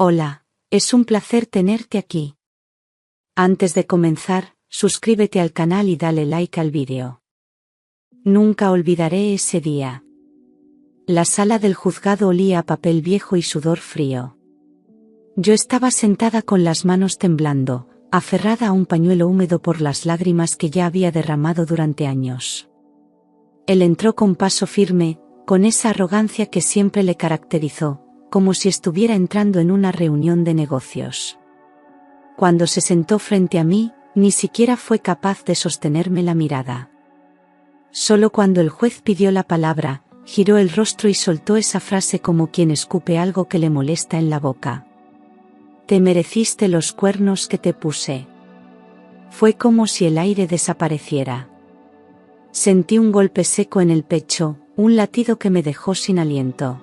Hola, es un placer tenerte aquí. Antes de comenzar, suscríbete al canal y dale like al vídeo. Nunca olvidaré ese día. La sala del juzgado olía a papel viejo y sudor frío. Yo estaba sentada con las manos temblando, aferrada a un pañuelo húmedo por las lágrimas que ya había derramado durante años. Él entró con paso firme, con esa arrogancia que siempre le caracterizó, como si estuviera entrando en una reunión de negocios. Cuando se sentó frente a mí, ni siquiera fue capaz de sostenerme la mirada. Solo cuando el juez pidió la palabra, giró el rostro y soltó esa frase como quien escupe algo que le molesta en la boca. Te mereciste los cuernos que te puse. Fue como si el aire desapareciera. Sentí un golpe seco en el pecho, un latido que me dejó sin aliento.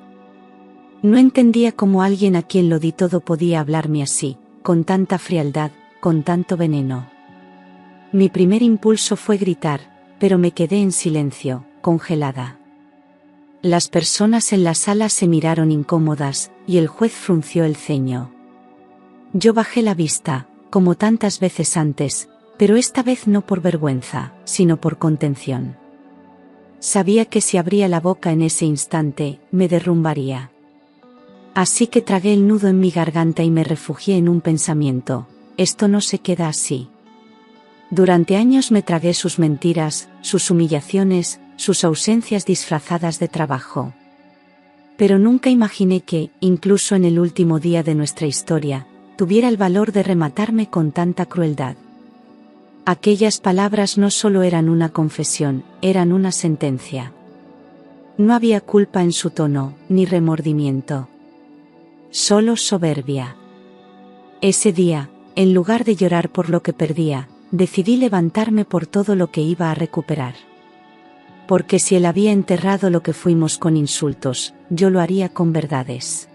No entendía cómo alguien a quien lo di todo podía hablarme así, con tanta frialdad, con tanto veneno. Mi primer impulso fue gritar, pero me quedé en silencio, congelada. Las personas en la sala se miraron incómodas, y el juez frunció el ceño. Yo bajé la vista, como tantas veces antes, pero esta vez no por vergüenza, sino por contención. Sabía que si abría la boca en ese instante, me derrumbaría. Así que tragué el nudo en mi garganta y me refugié en un pensamiento: esto no se queda así. Durante años me tragué sus mentiras, sus humillaciones, sus ausencias disfrazadas de trabajo. Pero nunca imaginé que, incluso en el último día de nuestra historia, tuviera el valor de rematarme con tanta crueldad. Aquellas palabras no solo eran una confesión, eran una sentencia. No había culpa en su tono, ni remordimiento. Solo soberbia. Ese día, en lugar de llorar por lo que perdía, decidí levantarme por todo lo que iba a recuperar. Porque si él había enterrado lo que fuimos con insultos, yo lo haría con verdades.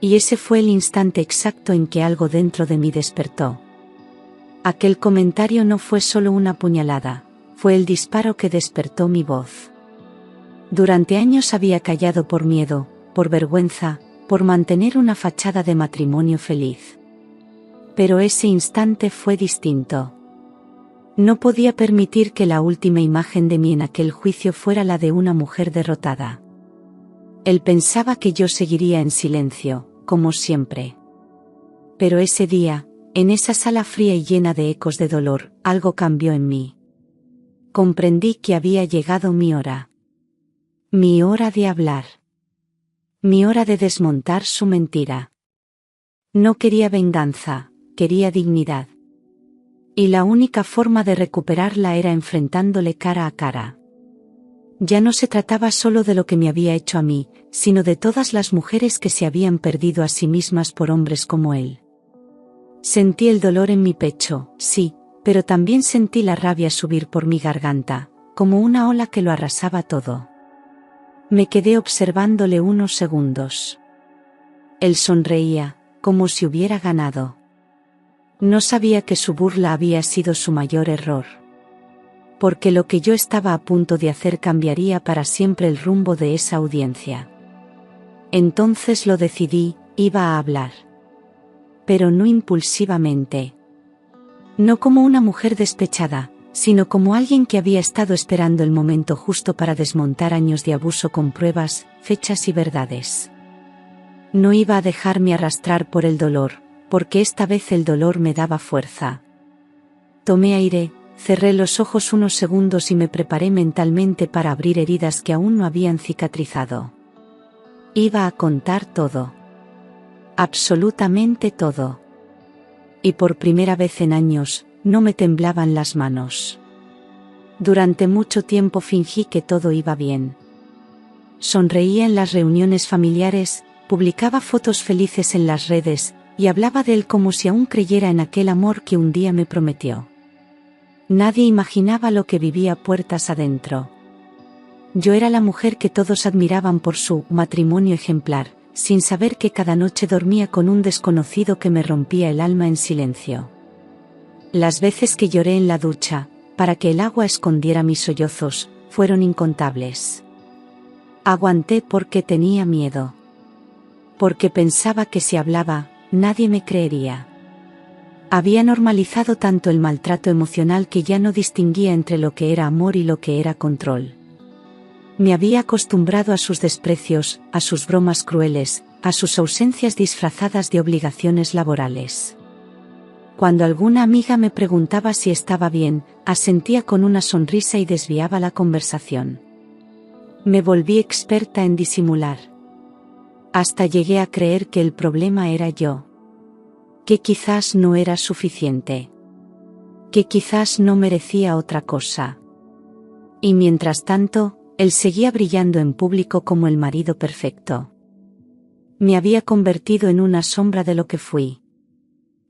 Y ese fue el instante exacto en que algo dentro de mí despertó. Aquel comentario no fue solo una puñalada, fue el disparo que despertó mi voz. Durante años había callado por miedo, por vergüenza, por mantener una fachada de matrimonio feliz. Pero ese instante fue distinto. No podía permitir que la última imagen de mí en aquel juicio fuera la de una mujer derrotada. Él pensaba que yo seguiría en silencio, como siempre. Pero ese día, en esa sala fría y llena de ecos de dolor, algo cambió en mí. Comprendí que había llegado mi hora. Mi hora de hablar. Mi hora de desmontar su mentira. No quería venganza, quería dignidad. Y la única forma de recuperarla era enfrentándole cara a cara. Ya no se trataba solo de lo que me había hecho a mí, sino de todas las mujeres que se habían perdido a sí mismas por hombres como él. Sentí el dolor en mi pecho, sí, pero también sentí la rabia subir por mi garganta, como una ola que lo arrasaba todo. Me quedé observándole unos segundos. Él sonreía, como si hubiera ganado. No sabía que su burla había sido su mayor error. Porque lo que yo estaba a punto de hacer cambiaría para siempre el rumbo de esa audiencia. Entonces lo decidí, iba a hablar. Pero no impulsivamente. No como una mujer despechada, sino como alguien que había estado esperando el momento justo para desmontar años de abuso con pruebas, fechas y verdades. No iba a dejarme arrastrar por el dolor, porque esta vez el dolor me daba fuerza. Tomé aire, cerré los ojos unos segundos y me preparé mentalmente para abrir heridas que aún no habían cicatrizado. Iba a contar todo. Absolutamente todo. Y por primera vez en años, no me temblaban las manos. Durante mucho tiempo fingí que todo iba bien. Sonreía en las reuniones familiares, publicaba fotos felices en las redes, y hablaba de él como si aún creyera en aquel amor que un día me prometió. Nadie imaginaba lo que vivía puertas adentro. Yo era la mujer que todos admiraban por su matrimonio ejemplar, sin saber que cada noche dormía con un desconocido que me rompía el alma en silencio. Las veces que lloré en la ducha, para que el agua escondiera mis sollozos, fueron incontables. Aguanté porque tenía miedo. porque pensaba que si hablaba, nadie me creería. Había normalizado tanto el maltrato emocional que ya no distinguía entre lo que era amor y lo que era control. Me había acostumbrado a sus desprecios, a sus bromas crueles, a sus ausencias disfrazadas de obligaciones laborales. Cuando alguna amiga me preguntaba si estaba bien, asentía con una sonrisa y desviaba la conversación. Me volví experta en disimular. Hasta llegué a creer que el problema era yo. Que quizás no era suficiente. Que quizás no merecía otra cosa. Y mientras tanto, él seguía brillando en público como el marido perfecto. Me había convertido en una sombra de lo que fui.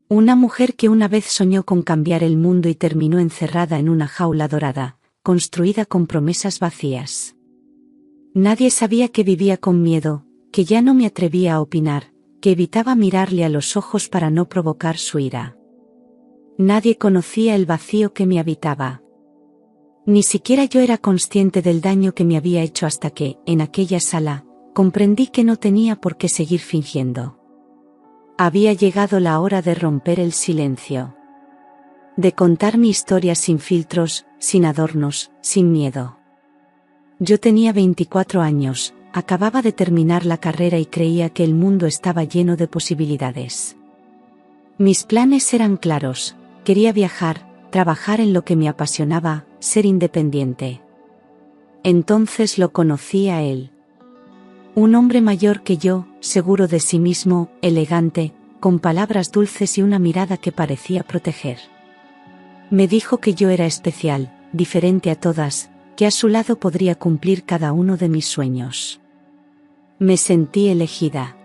Una mujer que una vez soñó con cambiar el mundo y terminó encerrada en una jaula dorada, construida con promesas vacías. Nadie sabía que vivía con miedo, que ya no me atrevía a opinar, que evitaba mirarle a los ojos para no provocar su ira. Nadie conocía el vacío que me habitaba. Ni siquiera yo era consciente del daño que me había hecho hasta que, en aquella sala, comprendí que no tenía por qué seguir fingiendo. Había llegado la hora de romper el silencio. De contar mi historia sin filtros, sin adornos, sin miedo. Yo tenía 24 años, acababa de terminar la carrera y creía que el mundo estaba lleno de posibilidades. Mis planes eran claros, quería viajar, trabajar en lo que me apasionaba, ser independiente. Entonces lo conocí a él. Un hombre mayor que yo, seguro de sí mismo, elegante, con palabras dulces y una mirada que parecía proteger. Me dijo que yo era especial, diferente a todas, que a su lado podría cumplir cada uno de mis sueños. Me sentí elegida.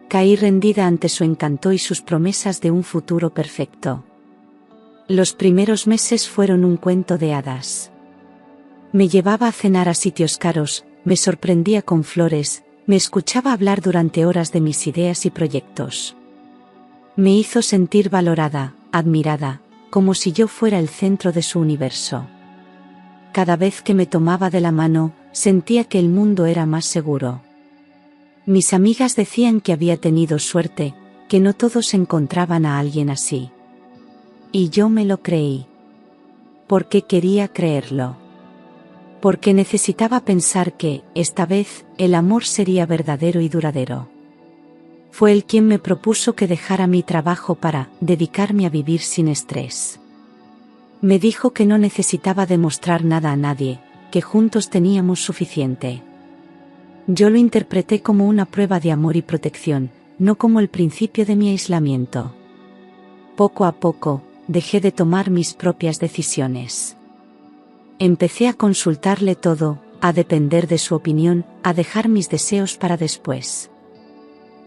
Caí rendida ante su encanto y sus promesas de un futuro perfecto. Los primeros meses fueron un cuento de hadas. Me llevaba a cenar a sitios caros, me sorprendía con flores, me escuchaba hablar durante horas de mis ideas y proyectos. Me hizo sentir valorada, admirada, como si yo fuera el centro de su universo. Cada vez que me tomaba de la mano, sentía que el mundo era más seguro. Mis amigas decían que había tenido suerte, que no todos encontraban a alguien así. Y yo me lo creí. Porque quería creerlo. Porque necesitaba pensar que, esta vez, el amor sería verdadero y duradero. Fue él quien me propuso que dejara mi trabajo para dedicarme a vivir sin estrés. Me dijo que no necesitaba demostrar nada a nadie, que juntos teníamos suficiente. Yo lo interpreté como una prueba de amor y protección, no como el principio de mi aislamiento. Poco a poco, dejé de tomar mis propias decisiones. Empecé a consultarle todo, a depender de su opinión, a dejar mis deseos para después.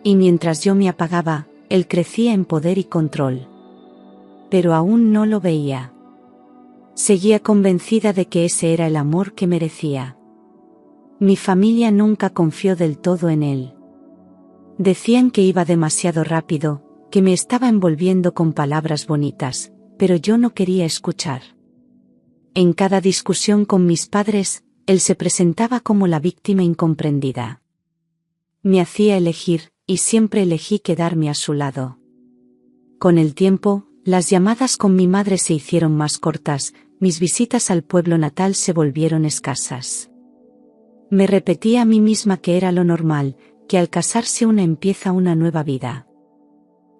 Y mientras yo me apagaba, él crecía en poder y control. Pero aún no lo veía. Seguía convencida de que ese era el amor que merecía. Mi familia nunca confió del todo en él. Decían que iba demasiado rápido, que me estaba envolviendo con palabras bonitas, pero yo no quería escuchar. En cada discusión con mis padres, él se presentaba como la víctima incomprendida. Me hacía elegir, y siempre elegí quedarme a su lado. Con el tiempo, las llamadas con mi madre se hicieron más cortas, mis visitas al pueblo natal se volvieron escasas. Me repetía a mí misma que era lo normal, que al casarse una empieza una nueva vida.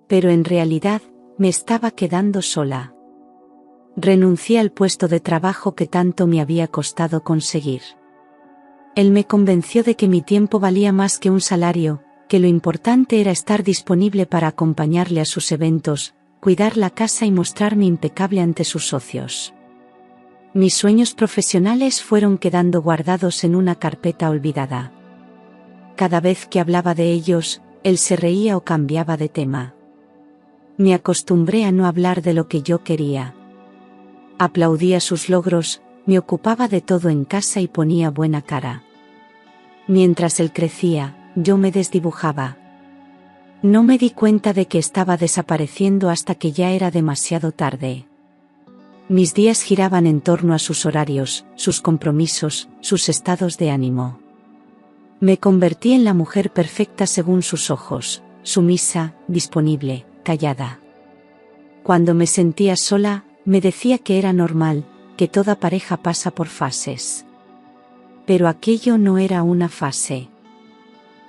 Pero en realidad, me estaba quedando sola. Renuncié al puesto de trabajo que tanto me había costado conseguir. Él me convenció de que mi tiempo valía más que un salario, que lo importante era estar disponible para acompañarle a sus eventos, cuidar la casa y mostrarme impecable ante sus socios. Mis sueños profesionales fueron quedando guardados en una carpeta olvidada. Cada vez que hablaba de ellos, él se reía o cambiaba de tema. Me acostumbré a no hablar de lo que yo quería. Aplaudía sus logros, me ocupaba de todo en casa y ponía buena cara. Mientras él crecía, yo me desdibujaba. No me di cuenta de que estaba desapareciendo hasta que ya era demasiado tarde. Mis días giraban en torno a sus horarios, sus compromisos, sus estados de ánimo. Me convertí en la mujer perfecta según sus ojos, sumisa, disponible, callada. Cuando me sentía sola, me decía que era normal, que toda pareja pasa por fases. Pero aquello no era una fase.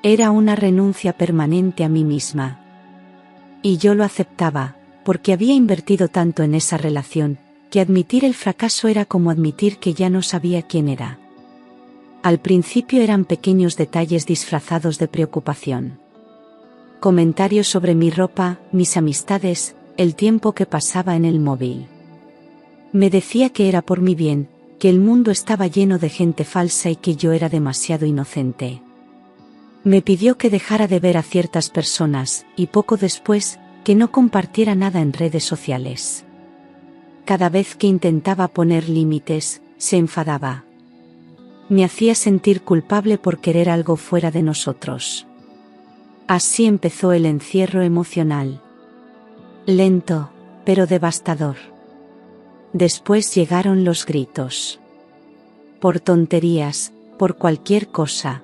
Era una renuncia permanente a mí misma. Y yo lo aceptaba, porque había invertido tanto en esa relación, que admitir el fracaso era como admitir que ya no sabía quién era. Al principio eran pequeños detalles disfrazados de preocupación. Comentarios sobre mi ropa, mis amistades, el tiempo que pasaba en el móvil. Me decía que era por mi bien, que el mundo estaba lleno de gente falsa y que yo era demasiado inocente. Me pidió que dejara de ver a ciertas personas, y poco después, que no compartiera nada en redes sociales. Cada vez que intentaba poner límites, se enfadaba. Me hacía sentir culpable por querer algo fuera de nosotros. Así empezó el encierro emocional. Lento, pero devastador. Después llegaron los gritos. Por tonterías, por cualquier cosa.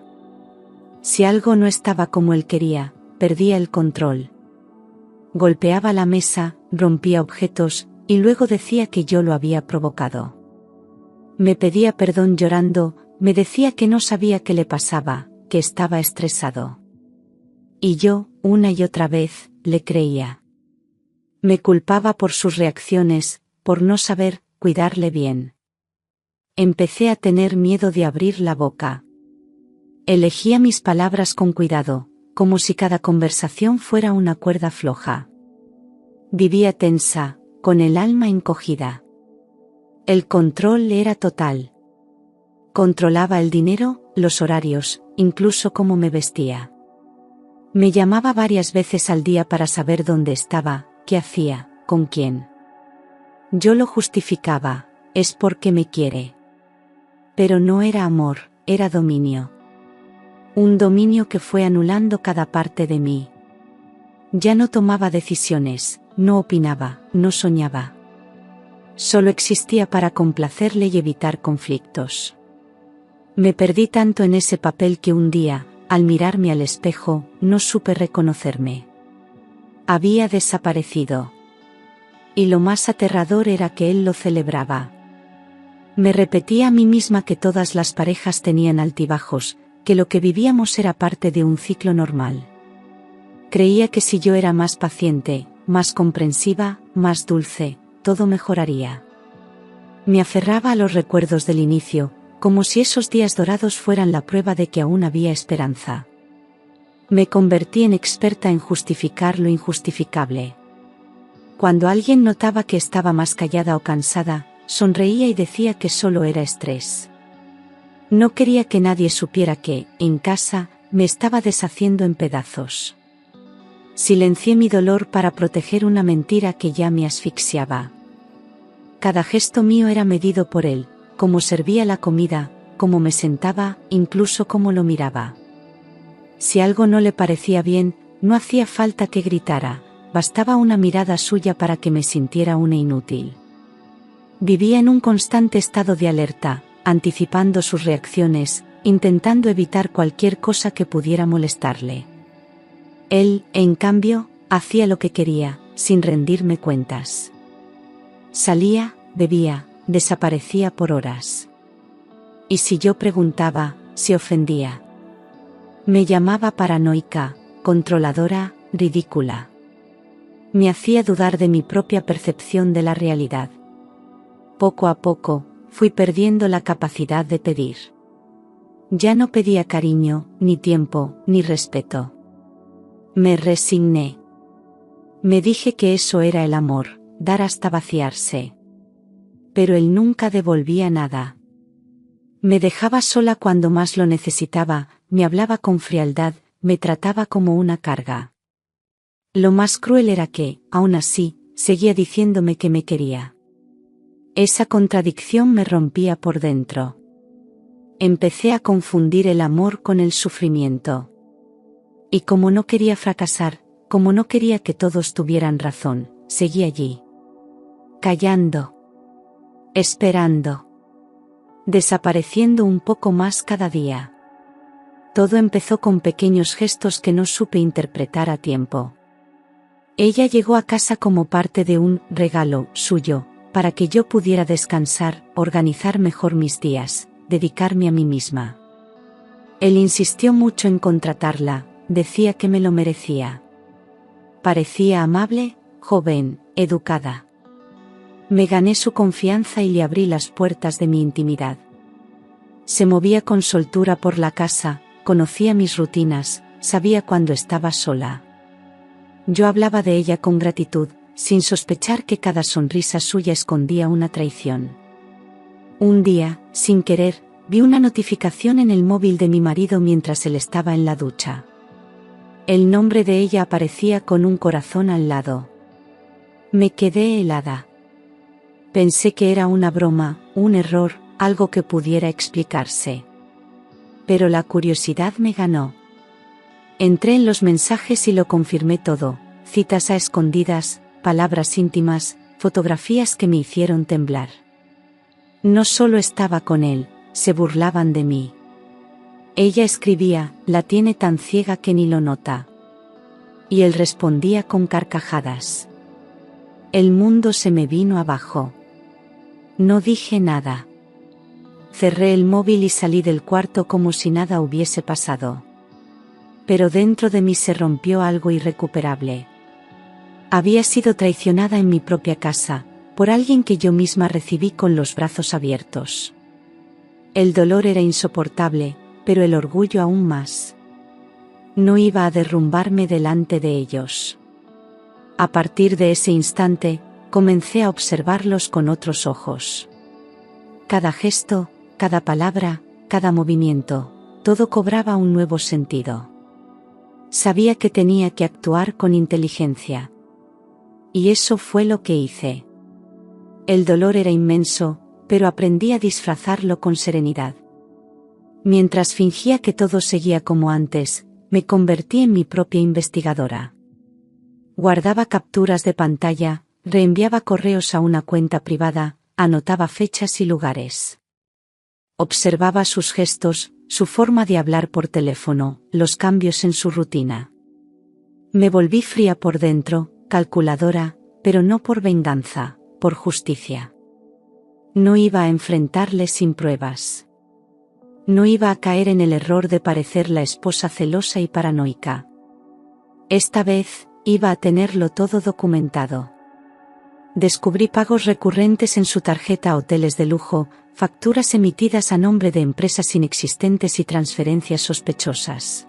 Si algo no estaba como él quería, perdía el control. Golpeaba la mesa, rompía objetos, y luego decía que yo lo había provocado. Me pedía perdón llorando, me decía que no sabía qué le pasaba, que estaba estresado. Y yo, una y otra vez, le creía. Me culpaba por sus reacciones, por no saber cuidarle bien. Empecé a tener miedo de abrir la boca. Elegía mis palabras con cuidado, como si cada conversación fuera una cuerda floja. Vivía tensa, con el alma encogida. El control era total. Controlaba el dinero, los horarios, incluso cómo me vestía. Me llamaba varias veces al día para saber dónde estaba, qué hacía, con quién. Yo lo justificaba, es porque me quiere. Pero no era amor, era dominio. Un dominio que fue anulando cada parte de mí. Ya no tomaba decisiones, no opinaba, no soñaba. Solo existía para complacerle y evitar conflictos. Me perdí tanto en ese papel que un día, al mirarme al espejo, no supe reconocerme. Había desaparecido. Y lo más aterrador era que él lo celebraba. Me repetía a mí misma que todas las parejas tenían altibajos, que lo que vivíamos era parte de un ciclo normal. Creía que si yo era más paciente, más comprensiva, más dulce, todo mejoraría. Me aferraba a los recuerdos del inicio, como si esos días dorados fueran la prueba de que aún había esperanza. Me convertí en experta en justificar lo injustificable. Cuando alguien notaba que estaba más callada o cansada, sonreía y decía que solo era estrés. No quería que nadie supiera que, en casa, me estaba deshaciendo en pedazos. Silencié mi dolor para proteger una mentira que ya me asfixiaba. Cada gesto mío era medido por él, cómo servía la comida, cómo me sentaba, incluso cómo lo miraba. Si algo no le parecía bien, no hacía falta que gritara, bastaba una mirada suya para que me sintiera una inútil. Vivía en un constante estado de alerta, anticipando sus reacciones, intentando evitar cualquier cosa que pudiera molestarle. Él, en cambio, hacía lo que quería, sin rendirme cuentas. Salía, bebía, desaparecía por horas. Y si yo preguntaba, se ofendía. Me llamaba paranoica, controladora, ridícula. Me hacía dudar de mi propia percepción de la realidad. Poco a poco, fui perdiendo la capacidad de pedir. Ya no pedía cariño, ni tiempo, ni respeto. Me resigné. Me dije que eso era el amor, dar hasta vaciarse. Pero él nunca devolvía nada. Me dejaba sola cuando más lo necesitaba, me hablaba con frialdad, me trataba como una carga. Lo más cruel era que, aún así, seguía diciéndome que me quería. Esa contradicción me rompía por dentro. Empecé a confundir el amor con el sufrimiento. Y como no quería fracasar, como no quería que todos tuvieran razón, seguí allí. Callando. Esperando. Desapareciendo un poco más cada día. Todo empezó con pequeños gestos que no supe interpretar a tiempo. Ella llegó a casa como parte de un regalo suyo, para que yo pudiera descansar, organizar mejor mis días, dedicarme a mí misma. Él insistió mucho en contratarla, decía que me lo merecía. Parecía amable, joven, educada. Me gané su confianza y le abrí las puertas de mi intimidad. Se movía con soltura por la casa, conocía mis rutinas, sabía cuando estaba sola. Yo hablaba de ella con gratitud, sin sospechar que cada sonrisa suya escondía una traición. Un día, sin querer, vi una notificación en el móvil de mi marido mientras él estaba en la ducha. El nombre de ella aparecía con un corazón al lado. Me quedé helada. Pensé que era una broma, un error, algo que pudiera explicarse. Pero la curiosidad me ganó. Entré en los mensajes y lo confirmé todo, citas a escondidas, palabras íntimas, fotografías que me hicieron temblar. No solo estaba con él, se burlaban de mí. Ella escribía, la tiene tan ciega que ni lo nota. Y él respondía con carcajadas. El mundo se me vino abajo. No dije nada. Cerré el móvil y salí del cuarto como si nada hubiese pasado. Pero dentro de mí se rompió algo irrecuperable. Había sido traicionada en mi propia casa, por alguien que yo misma recibí con los brazos abiertos. El dolor era insoportable, pero el orgullo aún más. No iba a derrumbarme delante de ellos. A partir de ese instante, comencé a observarlos con otros ojos. Cada gesto, cada palabra, cada movimiento, todo cobraba un nuevo sentido. Sabía que tenía que actuar con inteligencia. Y eso fue lo que hice. El dolor era inmenso, pero aprendí a disfrazarlo con serenidad. Mientras fingía que todo seguía como antes, me convertí en mi propia investigadora. Guardaba capturas de pantalla, reenviaba correos a una cuenta privada, anotaba fechas y lugares. Observaba sus gestos, su forma de hablar por teléfono, los cambios en su rutina. Me volví fría por dentro, calculadora, pero no por venganza, por justicia. No iba a enfrentarle sin pruebas. No iba a caer en el error de parecer la esposa celosa y paranoica. Esta vez, iba a tenerlo todo documentado. Descubrí pagos recurrentes en su tarjeta a hoteles de lujo, facturas emitidas a nombre de empresas inexistentes y transferencias sospechosas.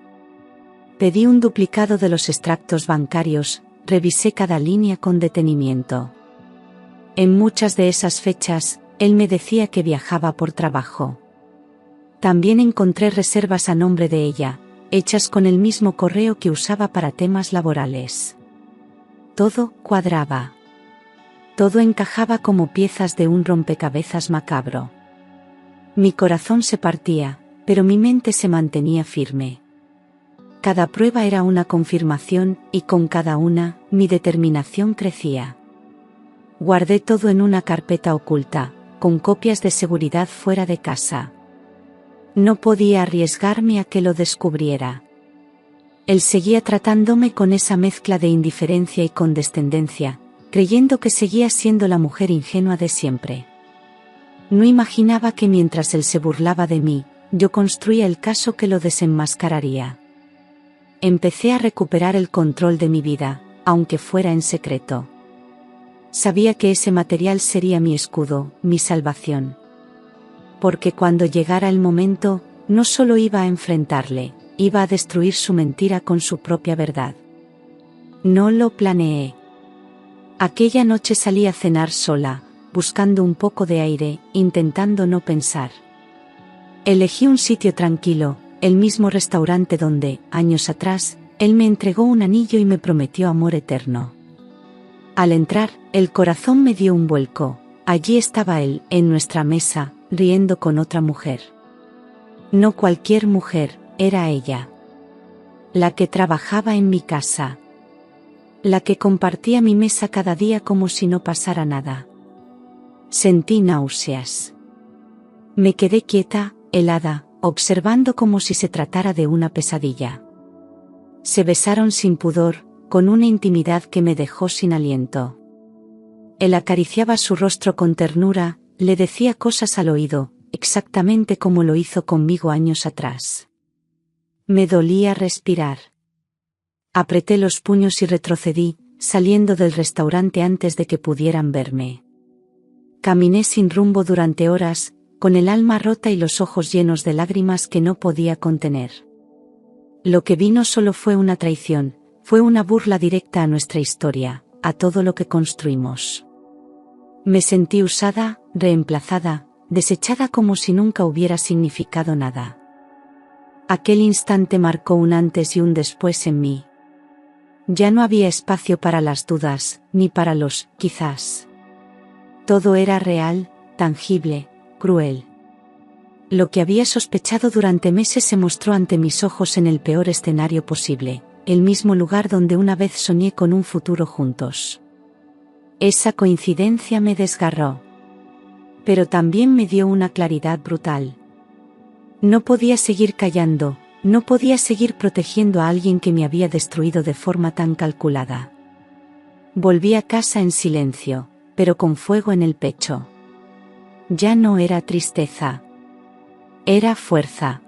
Pedí un duplicado de los extractos bancarios, revisé cada línea con detenimiento. En muchas de esas fechas, él me decía que viajaba por trabajo. También encontré reservas a nombre de ella, hechas con el mismo correo que usaba para temas laborales. Todo cuadraba. Todo encajaba como piezas de un rompecabezas macabro. Mi corazón se partía, pero mi mente se mantenía firme. Cada prueba era una confirmación, y con cada una, mi determinación crecía. Guardé todo en una carpeta oculta, con copias de seguridad fuera de casa. No podía arriesgarme a que lo descubriera. Él seguía tratándome con esa mezcla de indiferencia y condescendencia, creyendo que seguía siendo la mujer ingenua de siempre. No imaginaba que mientras él se burlaba de mí, yo construía el caso que lo desenmascararía. Empecé a recuperar el control de mi vida, aunque fuera en secreto. Sabía que ese material sería mi escudo, mi salvación. Porque cuando llegara el momento, no solo iba a enfrentarle, iba a destruir su mentira con su propia verdad. No lo planeé. Aquella noche salí a cenar sola, buscando un poco de aire, intentando no pensar. Elegí un sitio tranquilo, el mismo restaurante donde, años atrás, él me entregó un anillo y me prometió amor eterno. Al entrar, el corazón me dio un vuelco. Allí estaba él, en nuestra mesa, riendo con otra mujer. No cualquier mujer, era ella. La que trabajaba en mi casa. La que compartía mi mesa cada día como si no pasara nada. Sentí náuseas. Me quedé quieta, helada, observando como si se tratara de una pesadilla. Se besaron sin pudor, con una intimidad que me dejó sin aliento. Él acariciaba su rostro con ternura, le decía cosas al oído, exactamente como lo hizo conmigo años atrás. Me dolía respirar. Apreté los puños y retrocedí, saliendo del restaurante antes de que pudieran verme. Caminé sin rumbo durante horas, con el alma rota y los ojos llenos de lágrimas que no podía contener. Lo que vino solo fue una traición, fue una burla directa a nuestra historia, a todo lo que construimos. Me sentí usada, reemplazada, desechada como si nunca hubiera significado nada. Aquel instante marcó un antes y un después en mí. Ya no había espacio para las dudas, ni para los quizás. Todo era real, tangible, cruel. Lo que había sospechado durante meses se mostró ante mis ojos en el peor escenario posible, el mismo lugar donde una vez soñé con un futuro juntos. Esa coincidencia me desgarró. Pero también me dio una claridad brutal. No podía seguir callando, no podía seguir protegiendo a alguien que me había destruido de forma tan calculada. Volví a casa en silencio, pero con fuego en el pecho. Ya no era tristeza. Era fuerza.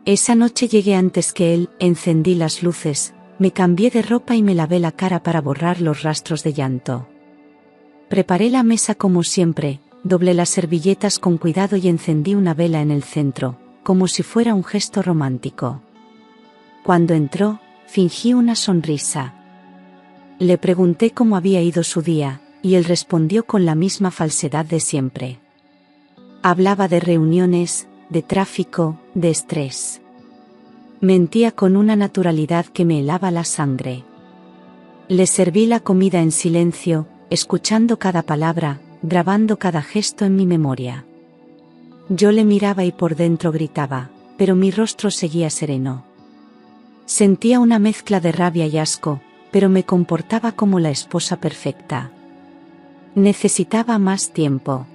Esa noche llegué antes que él, encendí las luces, me cambié de ropa y me lavé la cara para borrar los rastros de llanto. Preparé la mesa como siempre, doblé las servilletas con cuidado y encendí una vela en el centro, como si fuera un gesto romántico. Cuando entró, fingí una sonrisa. Le pregunté cómo había ido su día, y él respondió con la misma falsedad de siempre. Hablaba de reuniones, de tráfico, de estrés. Mentía con una naturalidad que me helaba la sangre. Le serví la comida en silencio, escuchando cada palabra, grabando cada gesto en mi memoria. Yo le miraba y por dentro gritaba, pero mi rostro seguía sereno. Sentía una mezcla de rabia y asco, pero me comportaba como la esposa perfecta. Necesitaba más tiempo.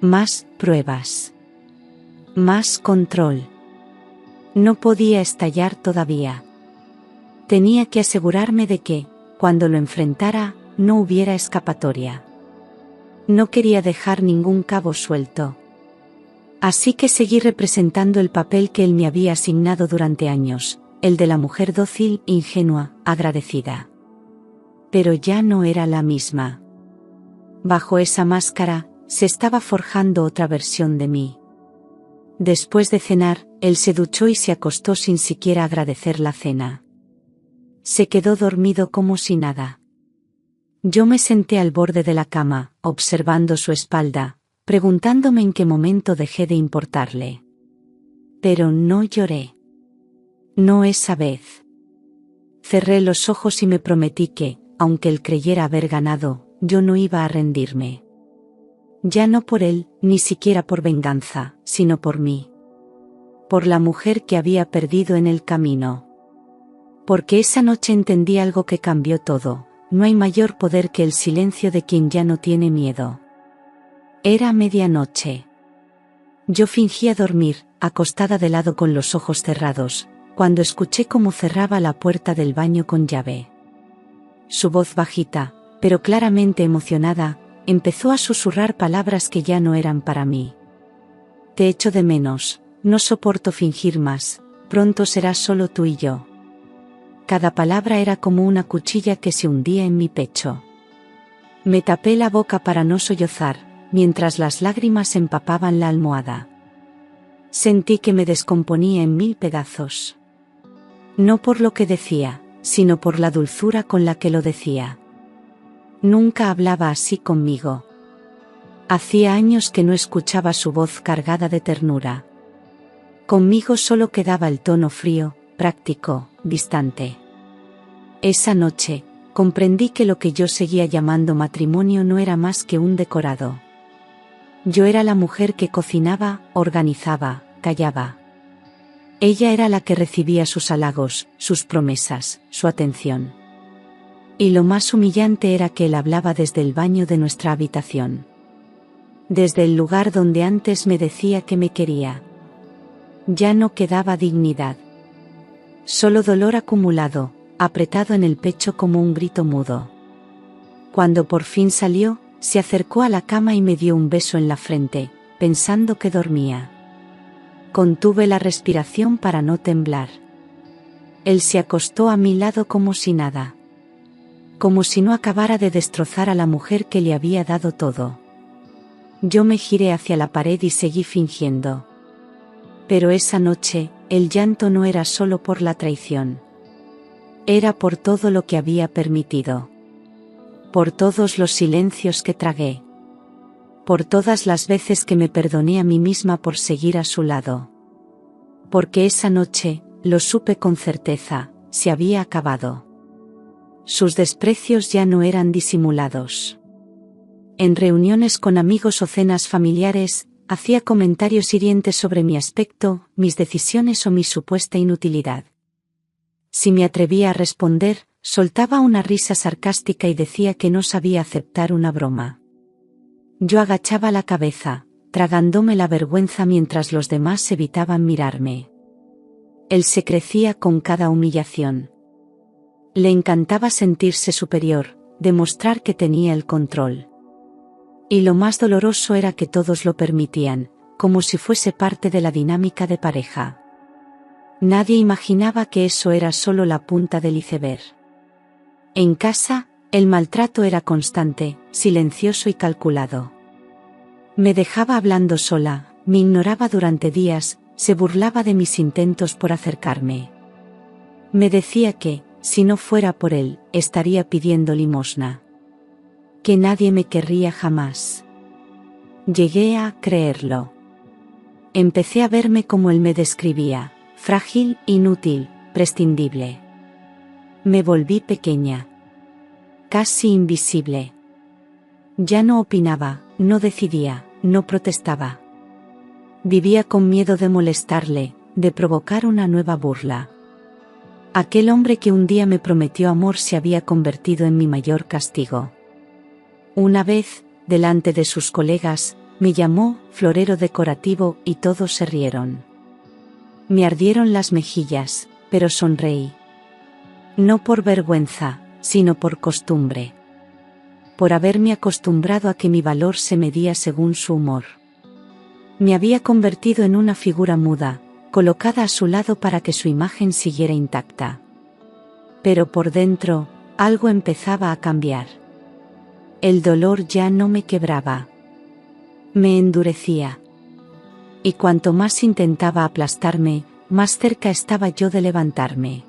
Más pruebas. Más control. No podía estallar todavía. Tenía que asegurarme de que, cuando lo enfrentara, no hubiera escapatoria. No quería dejar ningún cabo suelto. Así que seguí representando el papel que él me había asignado durante años, el de la mujer dócil, ingenua, agradecida. Pero ya no era la misma. Bajo esa máscara, se estaba forjando otra versión de mí. Después de cenar, él se duchó y se acostó sin siquiera agradecer la cena. Se quedó dormido como si nada. Yo me senté al borde de la cama, observando su espalda, preguntándome en qué momento dejé de importarle. Pero no lloré. No esa vez. Cerré los ojos y me prometí que, aunque él creyera haber ganado, yo no iba a rendirme. Ya no por él, ni siquiera por venganza, sino por mí. Por la mujer que había perdido en el camino. Porque esa noche entendí algo que cambió todo. No hay mayor poder que el silencio de quien ya no tiene miedo. Era medianoche. Yo fingía dormir, acostada de lado con los ojos cerrados, cuando escuché cómo cerraba la puerta del baño con llave. Su voz bajita, pero claramente emocionada, empezó a susurrar palabras que ya no eran para mí. Te echo de menos, no soporto fingir más, pronto serás solo tú y yo. Cada palabra era como una cuchilla que se hundía en mi pecho. Me tapé la boca para no sollozar, mientras las lágrimas empapaban la almohada. Sentí que me descomponía en 1000 pedazos. No por lo que decía, sino por la dulzura con la que lo decía. Nunca hablaba así conmigo. Hacía años que no escuchaba su voz cargada de ternura. Conmigo solo quedaba el tono frío, práctico, distante. Esa noche, comprendí que lo que yo seguía llamando matrimonio no era más que un decorado. Yo era la mujer que cocinaba, organizaba, callaba. Ella era la que recibía sus halagos, sus promesas, su atención. Y lo más humillante era que él hablaba desde el baño de nuestra habitación. Desde el lugar donde antes me decía que me quería. Ya no quedaba dignidad. Solo dolor acumulado, apretado en el pecho como un grito mudo. Cuando por fin salió, se acercó a la cama y me dio un beso en la frente, pensando que dormía. Contuve la respiración para no temblar. Él se acostó a mi lado como si nada. Como si no acabara de destrozar a la mujer que le había dado todo. Yo me giré hacia la pared y seguí fingiendo. Pero esa noche, el llanto no era solo por la traición. Era por todo lo que había permitido. Por todos los silencios que tragué. Por todas las veces que me perdoné a mí misma por seguir a su lado. Porque esa noche, lo supe con certeza, se había acabado. Sus desprecios ya no eran disimulados. En reuniones con amigos o cenas familiares, hacía comentarios hirientes sobre mi aspecto, mis decisiones o mi supuesta inutilidad. Si me atrevía a responder, soltaba una risa sarcástica y decía que no sabía aceptar una broma. Yo agachaba la cabeza, tragándome la vergüenza mientras los demás evitaban mirarme. Él se crecía con cada humillación. Le encantaba sentirse superior, demostrar que tenía el control. Y lo más doloroso era que todos lo permitían, como si fuese parte de la dinámica de pareja. Nadie imaginaba que eso era solo la punta del iceberg. En casa, el maltrato era constante, silencioso y calculado. Me dejaba hablando sola, me ignoraba durante días, se burlaba de mis intentos por acercarme. Me decía que, si no fuera por él, estaría pidiendo limosna. Que nadie me querría jamás. Llegué a creerlo. Empecé a verme como él me describía, frágil, inútil, prescindible. Me volví pequeña. Casi invisible. Ya no opinaba, no decidía, no protestaba. Vivía con miedo de molestarle, de provocar una nueva burla. Aquel hombre que un día me prometió amor se había convertido en mi mayor castigo. Una vez, delante de sus colegas, me llamó florero decorativo y todos se rieron. Me ardieron las mejillas, pero sonreí. No por vergüenza, sino por costumbre. Por haberme acostumbrado a que mi valor se medía según su humor. Me había convertido en una figura muda, colocada a su lado para que su imagen siguiera intacta. Pero por dentro, algo empezaba a cambiar. El dolor ya no me quebraba. Me endurecía. Y cuanto más intentaba aplastarme, más cerca estaba yo de levantarme.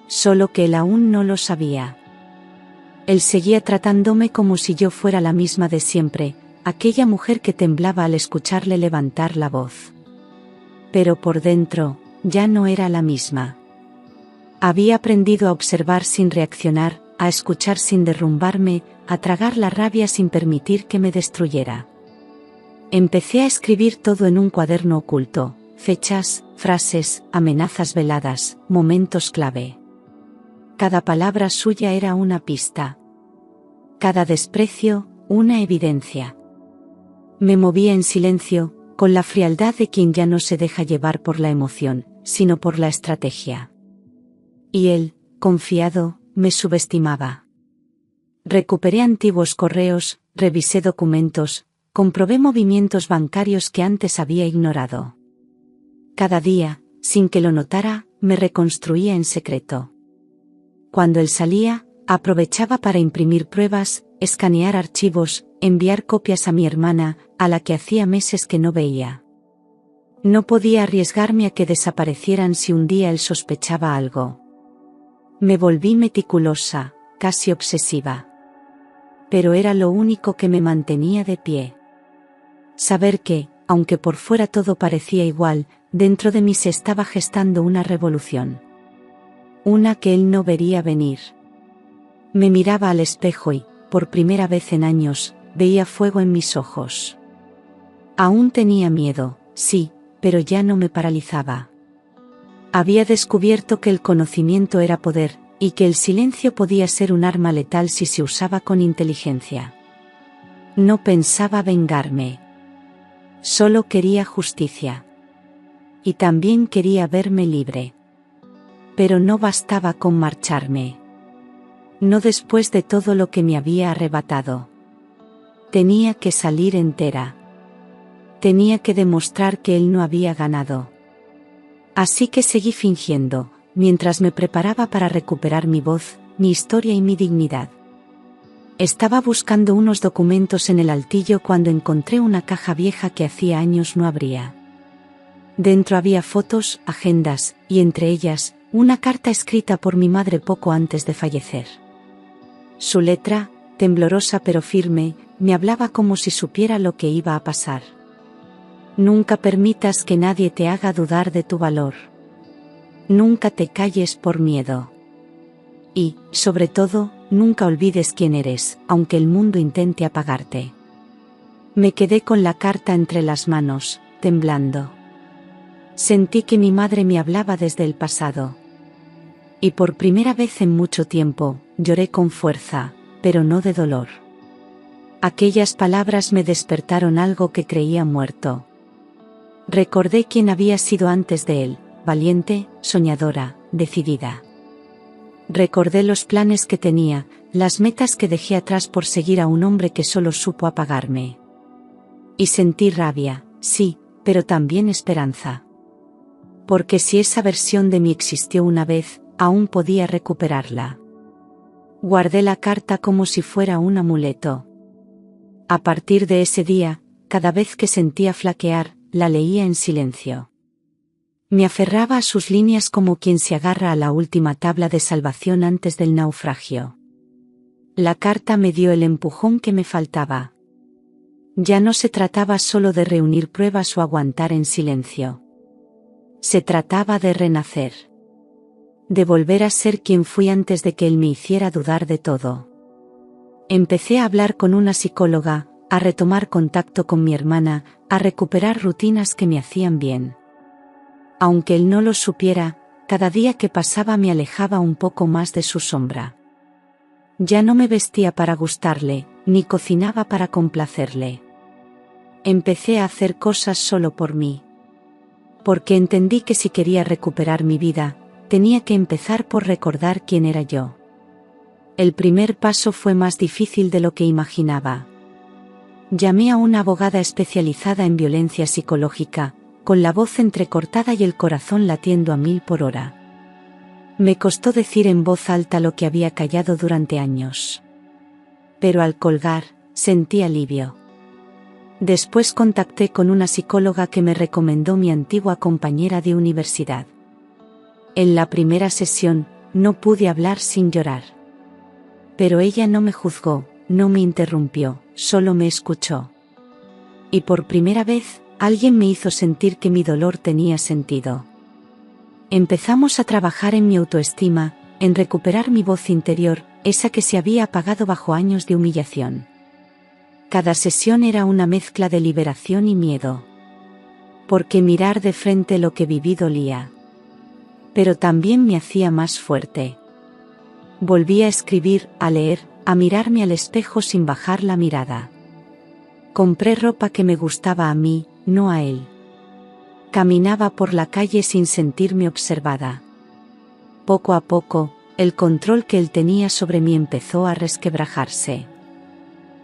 Solo que él aún no lo sabía. Él seguía tratándome como si yo fuera la misma de siempre, aquella mujer que temblaba al escucharle levantar la voz. Pero por dentro, ya no era la misma. Había aprendido a observar sin reaccionar, a escuchar sin derrumbarme, a tragar la rabia sin permitir que me destruyera. Empecé a escribir todo en un cuaderno oculto, fechas, frases, amenazas veladas, momentos clave. Cada palabra suya era una pista. Cada desprecio, una evidencia. Me movía en silencio, con la frialdad de quien ya no se deja llevar por la emoción, sino por la estrategia. Y él, confiado, me subestimaba. Recuperé antiguos correos, revisé documentos, comprobé movimientos bancarios que antes había ignorado. Cada día, sin que lo notara, me reconstruía en secreto. Cuando él salía, aprovechaba para imprimir pruebas, escanear archivos, enviar copias a mi hermana, a la que hacía meses que no veía. No podía arriesgarme a que desaparecieran si un día él sospechaba algo. Me volví meticulosa, casi obsesiva. Pero era lo único que me mantenía de pie. Saber que, aunque por fuera todo parecía igual, dentro de mí se estaba gestando una revolución. Una que él no vería venir. Me miraba al espejo y, por primera vez en años, veía fuego en mis ojos. Aún tenía miedo, sí, pero ya no me paralizaba. Había descubierto que el conocimiento era poder, y que el silencio podía ser un arma letal si se usaba con inteligencia. No pensaba vengarme. Solo quería justicia. y también quería verme libre. Pero no bastaba con marcharme. No después de todo lo que me había arrebatado. Tenía que salir entera. Tenía que demostrar que él no había ganado. Así que seguí fingiendo, mientras me preparaba para recuperar mi voz, mi historia y mi dignidad. Estaba buscando unos documentos en el altillo cuando encontré una caja vieja que hacía años no abría. Dentro había fotos, agendas, y entre ellas, una carta escrita por mi madre poco antes de fallecer. Su letra, temblorosa pero firme, me hablaba como si supiera lo que iba a pasar. Nunca permitas que nadie te haga dudar de tu valor. Nunca te calles por miedo. Y, sobre todo, nunca olvides quién eres, aunque el mundo intente apagarte. Me quedé con la carta entre las manos, temblando. Sentí que mi madre me hablaba desde el pasado. Y por primera vez en mucho tiempo, lloré con fuerza, pero no de dolor. Aquellas palabras me despertaron algo que creía muerto. Recordé quién había sido antes de él, valiente, soñadora, decidida. Recordé los planes que tenía, las metas que dejé atrás por seguir a un hombre que solo supo apagarme. Y sentí rabia, sí, pero también esperanza. Porque si esa versión de mí existió una vez, aún podía recuperarla. Guardé la carta como si fuera un amuleto. A partir de ese día, cada vez que sentía flaquear, la leía en silencio. Me aferraba a sus líneas como quien se agarra a la última tabla de salvación antes del naufragio. La carta me dio el empujón que me faltaba. Ya no se trataba solo de reunir pruebas o aguantar en silencio. Se trataba de renacer. De volver a ser quien fui antes de que él me hiciera dudar de todo. Empecé a hablar con una psicóloga, a retomar contacto con mi hermana, a recuperar rutinas que me hacían bien. Aunque él no lo supiera, cada día que pasaba me alejaba un poco más de su sombra. Ya no me vestía para gustarle, ni cocinaba para complacerle. Empecé a hacer cosas solo por mí. Porque entendí que si quería recuperar mi vida, tenía que empezar por recordar quién era yo. El primer paso fue más difícil de lo que imaginaba. Llamé a una abogada especializada en violencia psicológica, con la voz entrecortada y el corazón latiendo a 1000 por hora. Me costó decir en voz alta lo que había callado durante años. Pero al colgar, sentí alivio. Después contacté con una psicóloga que me recomendó mi antigua compañera de universidad. En la primera sesión, no pude hablar sin llorar. Pero ella no me juzgó, no me interrumpió, solo me escuchó. Y por primera vez, alguien me hizo sentir que mi dolor tenía sentido. Empezamos a trabajar en mi autoestima, en recuperar mi voz interior, esa que se había apagado bajo años de humillación. Cada sesión era una mezcla de liberación y miedo. Porque mirar de frente lo que viví dolía. Pero también me hacía más fuerte. Volví a escribir, a leer, a mirarme al espejo sin bajar la mirada. Compré ropa que me gustaba a mí, no a él. Caminaba por la calle sin sentirme observada. Poco a poco, el control que él tenía sobre mí empezó a resquebrajarse.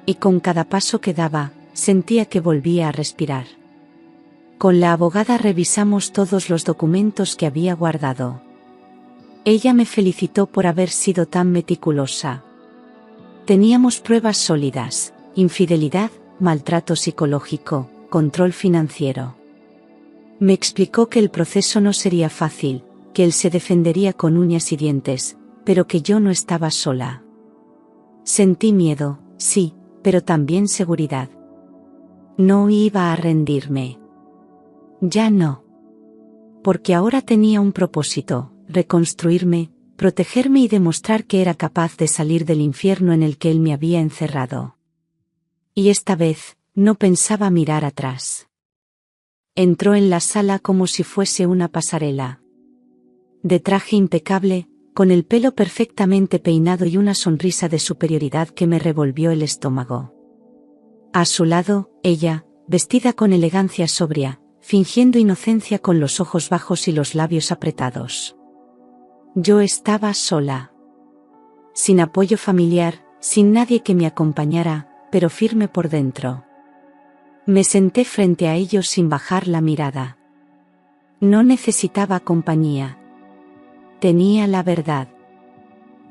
Y con cada paso que daba, sentía que volvía a respirar. Con la abogada revisamos todos los documentos que había guardado. Ella me felicitó por haber sido tan meticulosa. Teníamos pruebas sólidas: infidelidad, maltrato psicológico, control financiero. Me explicó que el proceso no sería fácil, que él se defendería con uñas y dientes, pero que yo no estaba sola. Sentí miedo, sí, pero también seguridad. No iba a rendirme. Ya no. Porque ahora tenía un propósito: reconstruirme, protegerme y demostrar que era capaz de salir del infierno en el que él me había encerrado. Y esta vez, no pensaba mirar atrás. Entró en la sala como si fuese una pasarela. De traje impecable, con el pelo perfectamente peinado y una sonrisa de superioridad que me revolvió el estómago. A su lado, ella, vestida con elegancia sobria, fingiendo inocencia con los ojos bajos y los labios apretados. Yo estaba sola. Sin apoyo familiar, sin nadie que me acompañara, pero firme por dentro. Me senté frente a ellos sin bajar la mirada. No necesitaba compañía. Tenía la verdad.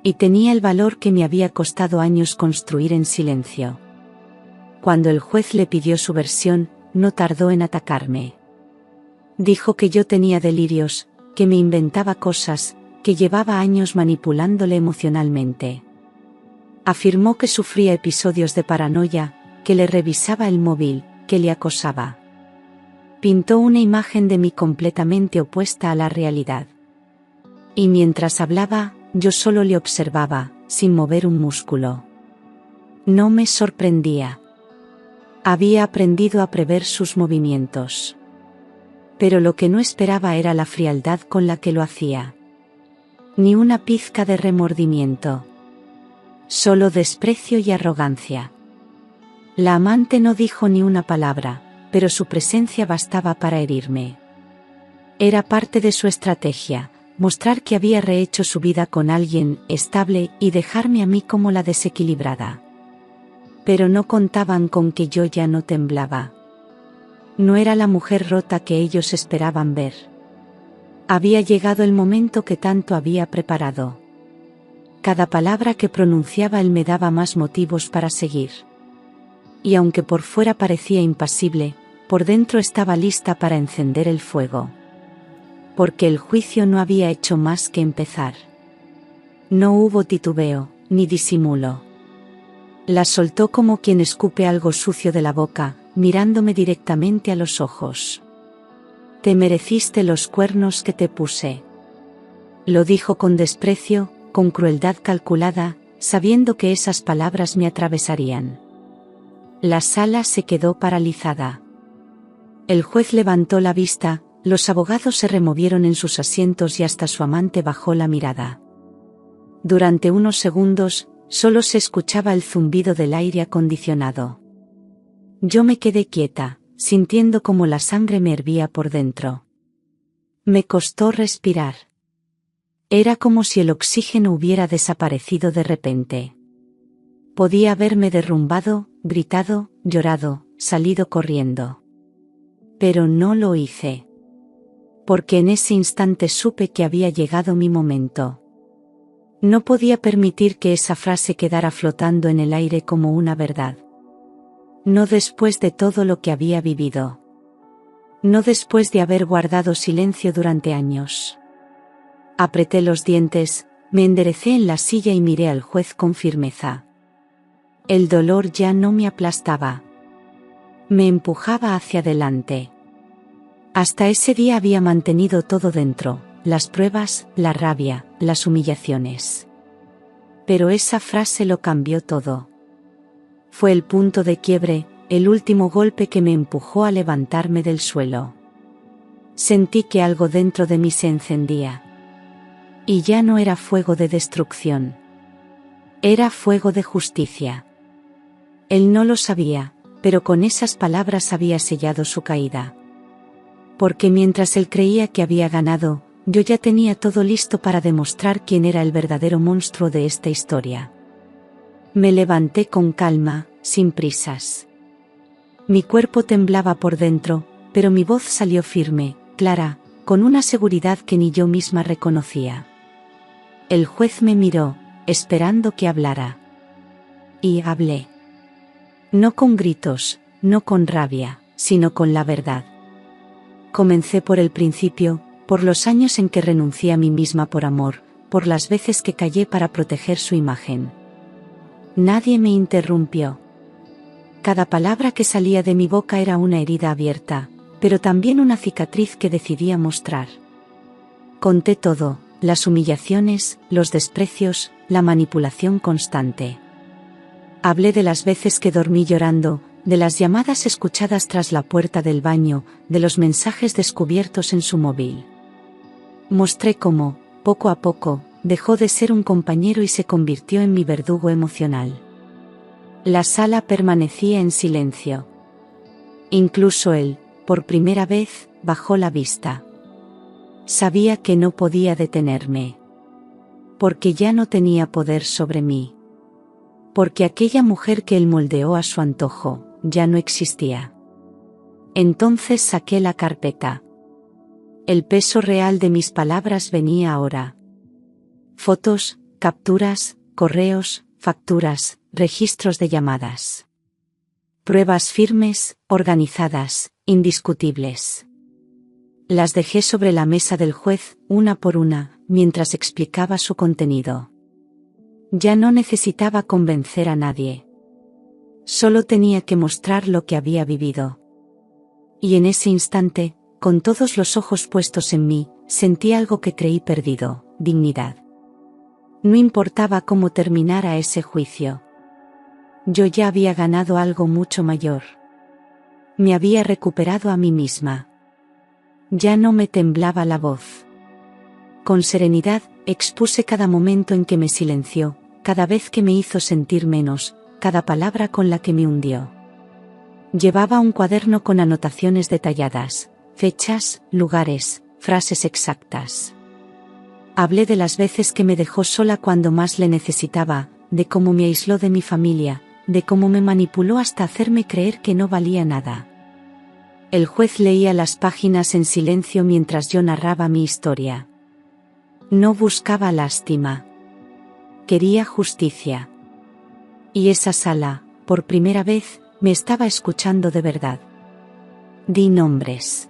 Y tenía el valor que me había costado años construir en silencio. Cuando el juez le pidió su versión, no tardó en atacarme. Dijo que yo tenía delirios, que me inventaba cosas, que llevaba años manipulándole emocionalmente. Afirmó que sufría episodios de paranoia, que le revisaba el móvil, que le acosaba. Pintó una imagen de mí completamente opuesta a la realidad. Y mientras hablaba, yo solo le observaba, sin mover un músculo. No me sorprendía. Había aprendido a prever sus movimientos. Pero lo que no esperaba era la frialdad con la que lo hacía. Ni una pizca de remordimiento. Solo desprecio y arrogancia. La amante no dijo ni una palabra, pero su presencia bastaba para herirme. Era parte de su estrategia, mostrar que había rehecho su vida con alguien estable y dejarme a mí como la desequilibrada. Pero no contaban con que yo ya no temblaba. No era la mujer rota que ellos esperaban ver. Había llegado el momento que tanto había preparado. Cada palabra que pronunciaba él me daba más motivos para seguir. Y aunque por fuera parecía impasible, por dentro estaba lista para encender el fuego. Porque el juicio no había hecho más que empezar. No hubo titubeo, ni disimulo. La soltó como quien escupe algo sucio de la boca, mirándome directamente a los ojos. Te mereciste los cuernos que te puse. Lo dijo con desprecio, con crueldad calculada, sabiendo que esas palabras me atravesarían. La sala se quedó paralizada. El juez levantó la vista, los abogados se removieron en sus asientos y hasta su amante bajó la mirada. Durante unos segundos, solo se escuchaba el zumbido del aire acondicionado. Yo me quedé quieta, sintiendo como la sangre me hervía por dentro. Me costó respirar. Era como si el oxígeno hubiera desaparecido de repente. Podía haberme derrumbado, gritado, llorado, salido corriendo. Pero no lo hice. Porque en ese instante supe que había llegado mi momento. No podía permitir que esa frase quedara flotando en el aire como una verdad. No después de todo lo que había vivido. No después de haber guardado silencio durante años. Apreté los dientes, me enderecé en la silla y miré al juez con firmeza. El dolor ya no me aplastaba. Me empujaba hacia adelante. Hasta ese día había mantenido todo dentro, las pruebas, la rabia, las humillaciones. Pero esa frase lo cambió todo. Fue el punto de quiebre, el último golpe que me empujó a levantarme del suelo. Sentí que algo dentro de mí se encendía. Y ya no era fuego de destrucción. Era fuego de justicia. Él no lo sabía, pero con esas palabras había sellado su caída. Porque mientras él creía que había ganado, yo ya tenía todo listo para demostrar quién era el verdadero monstruo de esta historia. Me levanté con calma, sin prisas. Mi cuerpo temblaba por dentro, pero mi voz salió firme, clara, con una seguridad que ni yo misma reconocía. El juez me miró, esperando que hablara. Y hablé. No con gritos, no con rabia, sino con la verdad. Comencé por el principio, por los años en que renuncié a mí misma por amor, por las veces que callé para proteger su imagen. Nadie me interrumpió. Cada palabra que salía de mi boca era una herida abierta, pero también una cicatriz que decidía mostrar. Conté todo, las humillaciones, los desprecios, la manipulación constante. Hablé de las veces que dormí llorando, de las llamadas escuchadas tras la puerta del baño, de los mensajes descubiertos en su móvil. Mostré cómo, poco a poco, dejó de ser un compañero y se convirtió en mi verdugo emocional. La sala permanecía en silencio. Incluso él, por primera vez, bajó la vista. Sabía que no podía detenerme. Porque ya no tenía poder sobre mí. Porque aquella mujer que él moldeó a su antojo, ya no existía. Entonces saqué la carpeta. El peso real de mis palabras venía ahora. Fotos, capturas, correos, facturas, registros de llamadas. Pruebas firmes, organizadas, indiscutibles. Las dejé sobre la mesa del juez, una por una, mientras explicaba su contenido. Ya no necesitaba convencer a nadie. Solo tenía que mostrar lo que había vivido. Y en ese instante, con todos los ojos puestos en mí, sentí algo que creí perdido, dignidad. No importaba cómo terminara ese juicio. Yo ya había ganado algo mucho mayor. Me había recuperado a mí misma. Ya no me temblaba la voz. Con serenidad, expuse cada momento en que me silenció, cada vez que me hizo sentir menos, cada palabra con la que me hundió. Llevaba un cuaderno con anotaciones detalladas, fechas, lugares, frases exactas. Hablé de las veces que me dejó sola cuando más le necesitaba, de cómo me aisló de mi familia, de cómo me manipuló hasta hacerme creer que no valía nada. El juez leía las páginas en silencio mientras yo narraba mi historia. No buscaba lástima. Quería justicia. Y esa sala, por primera vez, me estaba escuchando de verdad. Di nombres.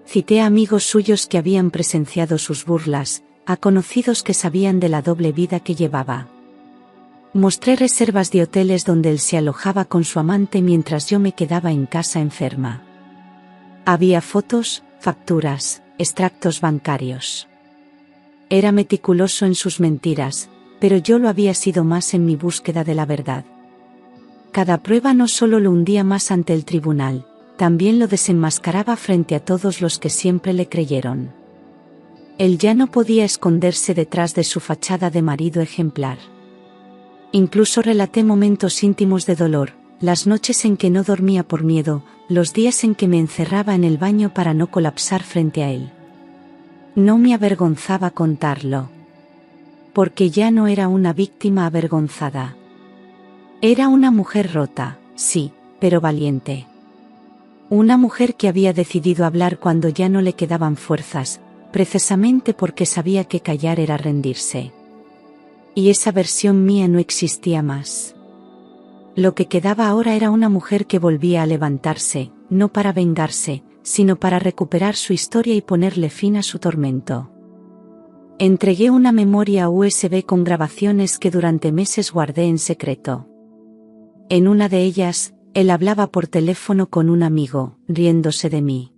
Cité a amigos suyos que habían presenciado sus burlas, a conocidos que sabían de la doble vida que llevaba. Mostré reservas de hoteles donde él se alojaba con su amante mientras yo me quedaba en casa enferma. Había fotos, facturas, extractos bancarios. Era meticuloso en sus mentiras, pero yo lo había sido más en mi búsqueda de la verdad. Cada prueba no solo lo hundía más ante el tribunal, también lo desenmascaraba frente a todos los que siempre le creyeron. Él ya no podía esconderse detrás de su fachada de marido ejemplar. Incluso relaté momentos íntimos de dolor, las noches en que no dormía por miedo, los días en que me encerraba en el baño para no colapsar frente a él. No me avergonzaba contarlo. Porque ya no era una víctima avergonzada. Era una mujer rota, sí, pero valiente. Una mujer que había decidido hablar cuando ya no le quedaban fuerzas, precisamente porque sabía que callar era rendirse. Y esa versión mía no existía más. Lo que quedaba ahora era una mujer que volvía a levantarse, no para vengarse, sino para recuperar su historia y ponerle fin a su tormento. Entregué una memoria USB con grabaciones que durante meses guardé en secreto. En una de ellas, él hablaba por teléfono con un amigo, riéndose de mí.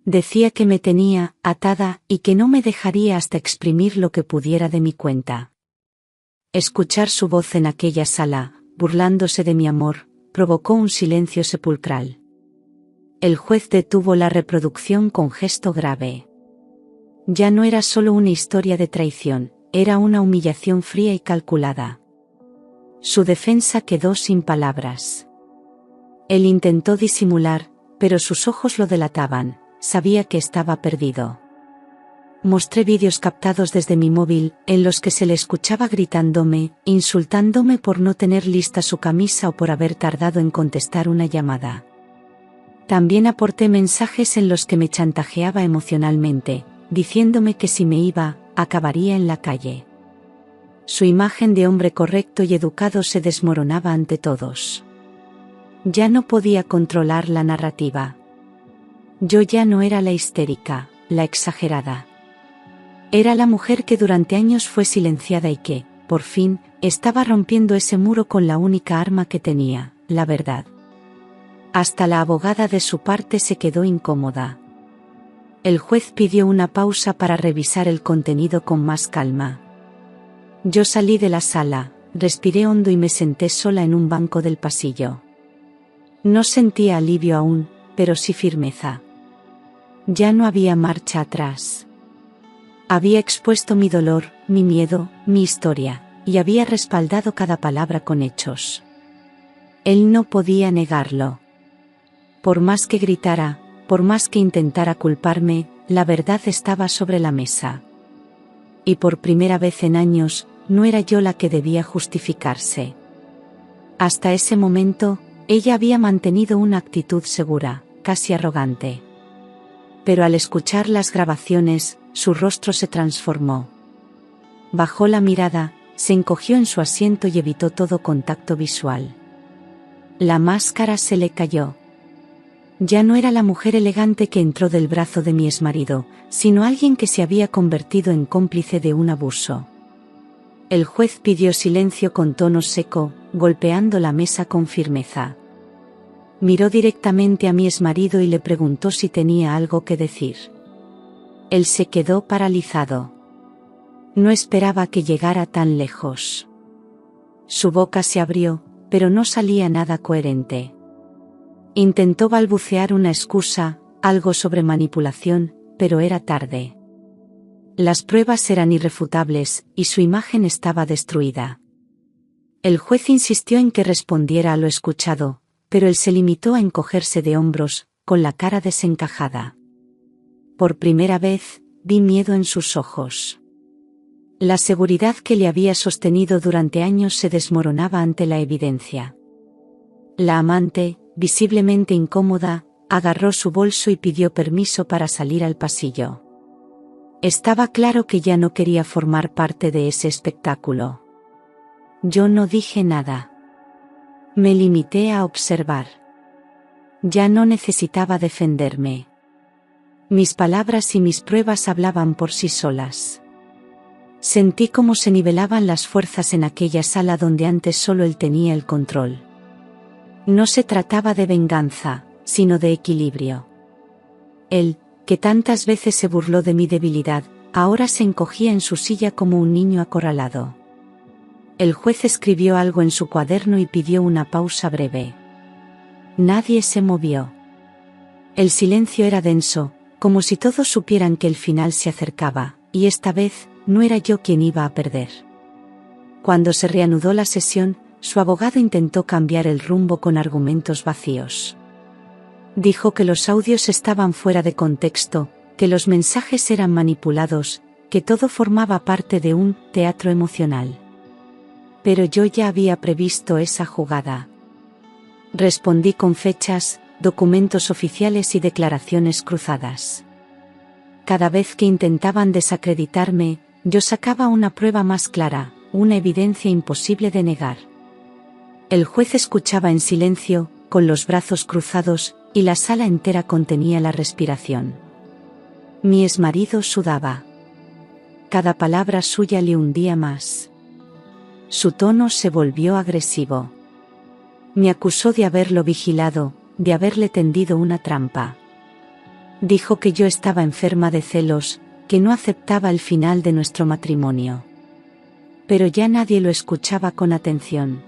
Decía que me tenía atada y que no me dejaría hasta exprimir lo que pudiera de mi cuenta. Escuchar su voz en aquella sala, burlándose de mi amor, provocó un silencio sepulcral. El juez detuvo la reproducción con gesto grave. Ya no era solo una historia de traición, era una humillación fría y calculada. Su defensa quedó sin palabras. Él intentó disimular, pero sus ojos lo delataban, sabía que estaba perdido. Mostré vídeos captados desde mi móvil, en los que se le escuchaba gritándome, insultándome por no tener lista su camisa o por haber tardado en contestar una llamada. También aporté mensajes en los que me chantajeaba emocionalmente, diciéndome que si me iba, acabaría en la calle. Su imagen de hombre correcto y educado se desmoronaba ante todos. Ya no podía controlar la narrativa. Yo ya no era la histérica, la exagerada. Era la mujer que durante años fue silenciada y que, por fin, estaba rompiendo ese muro con la única arma que tenía, la verdad. Hasta la abogada de su parte se quedó incómoda. El juez pidió una pausa para revisar el contenido con más calma. Yo salí de la sala, respiré hondo y me senté sola en un banco del pasillo. No sentía alivio aún, pero sí firmeza. Ya no había marcha atrás. Había expuesto mi dolor, mi miedo, mi historia, y había respaldado cada palabra con hechos. Él no podía negarlo. Por más que gritara, por más que intentara culparme, la verdad estaba sobre la mesa. Y por primera vez en años, no era yo la que debía justificarse. Hasta ese momento, ella había mantenido una actitud segura, casi arrogante. Pero al escuchar las grabaciones, su rostro se transformó. Bajó la mirada, se encogió en su asiento y evitó todo contacto visual. La máscara se le cayó. Ya no era la mujer elegante que entró del brazo de mi exmarido, sino alguien que se había convertido en cómplice de un abuso. El juez pidió silencio con tono seco, golpeando la mesa con firmeza. Miró directamente a mi exmarido y le preguntó si tenía algo que decir. Él se quedó paralizado. No esperaba que llegara tan lejos. Su boca se abrió, pero no salía nada coherente. Intentó balbucear una excusa, algo sobre manipulación, pero era tarde. Las pruebas eran irrefutables, y su imagen estaba destruida. El juez insistió en que respondiera a lo escuchado, pero él se limitó a encogerse de hombros, con la cara desencajada. Por primera vez, vi miedo en sus ojos. La seguridad que le había sostenido durante años se desmoronaba ante la evidencia. La amante, visiblemente incómoda, agarró su bolso y pidió permiso para salir al pasillo. Estaba claro que ya no quería formar parte de ese espectáculo. Yo no dije nada. Me limité a observar. Ya no necesitaba defenderme. Mis palabras y mis pruebas hablaban por sí solas. Sentí cómo se nivelaban las fuerzas en aquella sala donde antes solo él tenía el control. No se trataba de venganza, sino de equilibrio. Él, que tantas veces se burló de mi debilidad, ahora se encogía en su silla como un niño acorralado. El juez escribió algo en su cuaderno y pidió una pausa breve. Nadie se movió. El silencio era denso, como si todos supieran que el final se acercaba, y esta vez, no era yo quien iba a perder. Cuando se reanudó la sesión, su abogado intentó cambiar el rumbo con argumentos vacíos. Dijo que los audios estaban fuera de contexto, que los mensajes eran manipulados, que todo formaba parte de un teatro emocional. Pero yo ya había previsto esa jugada. Respondí con fechas, documentos oficiales y declaraciones cruzadas. Cada vez que intentaban desacreditarme, yo sacaba una prueba más clara, una evidencia imposible de negar. El juez escuchaba en silencio, con los brazos cruzados, y la sala entera contenía la respiración. Mi exmarido sudaba. Cada palabra suya le hundía más. Su tono se volvió agresivo. Me acusó de haberlo vigilado, de haberle tendido una trampa. Dijo que yo estaba enferma de celos, que no aceptaba el final de nuestro matrimonio. Pero ya nadie lo escuchaba con atención.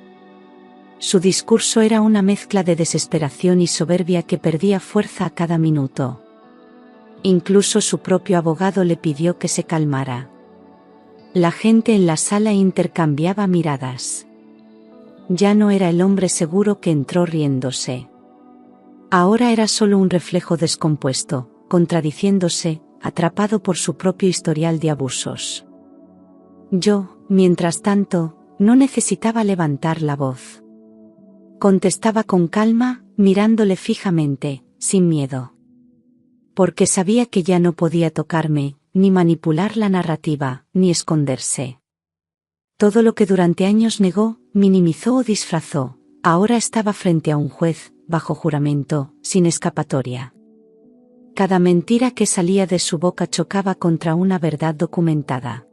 Su discurso era una mezcla de desesperación y soberbia que perdía fuerza a cada minuto. Incluso su propio abogado le pidió que se calmara. La gente en la sala intercambiaba miradas. Ya no era el hombre seguro que entró riéndose. Ahora era solo un reflejo descompuesto, contradiciéndose, atrapado por su propio historial de abusos. Yo, mientras tanto, no necesitaba levantar la voz. Contestaba con calma, mirándole fijamente, sin miedo. Porque sabía que ya no podía tocarme, ni manipular la narrativa, ni esconderse. Todo lo que durante años negó, minimizó o disfrazó, ahora estaba frente a un juez, bajo juramento, sin escapatoria. Cada mentira que salía de su boca chocaba contra una verdad documentada.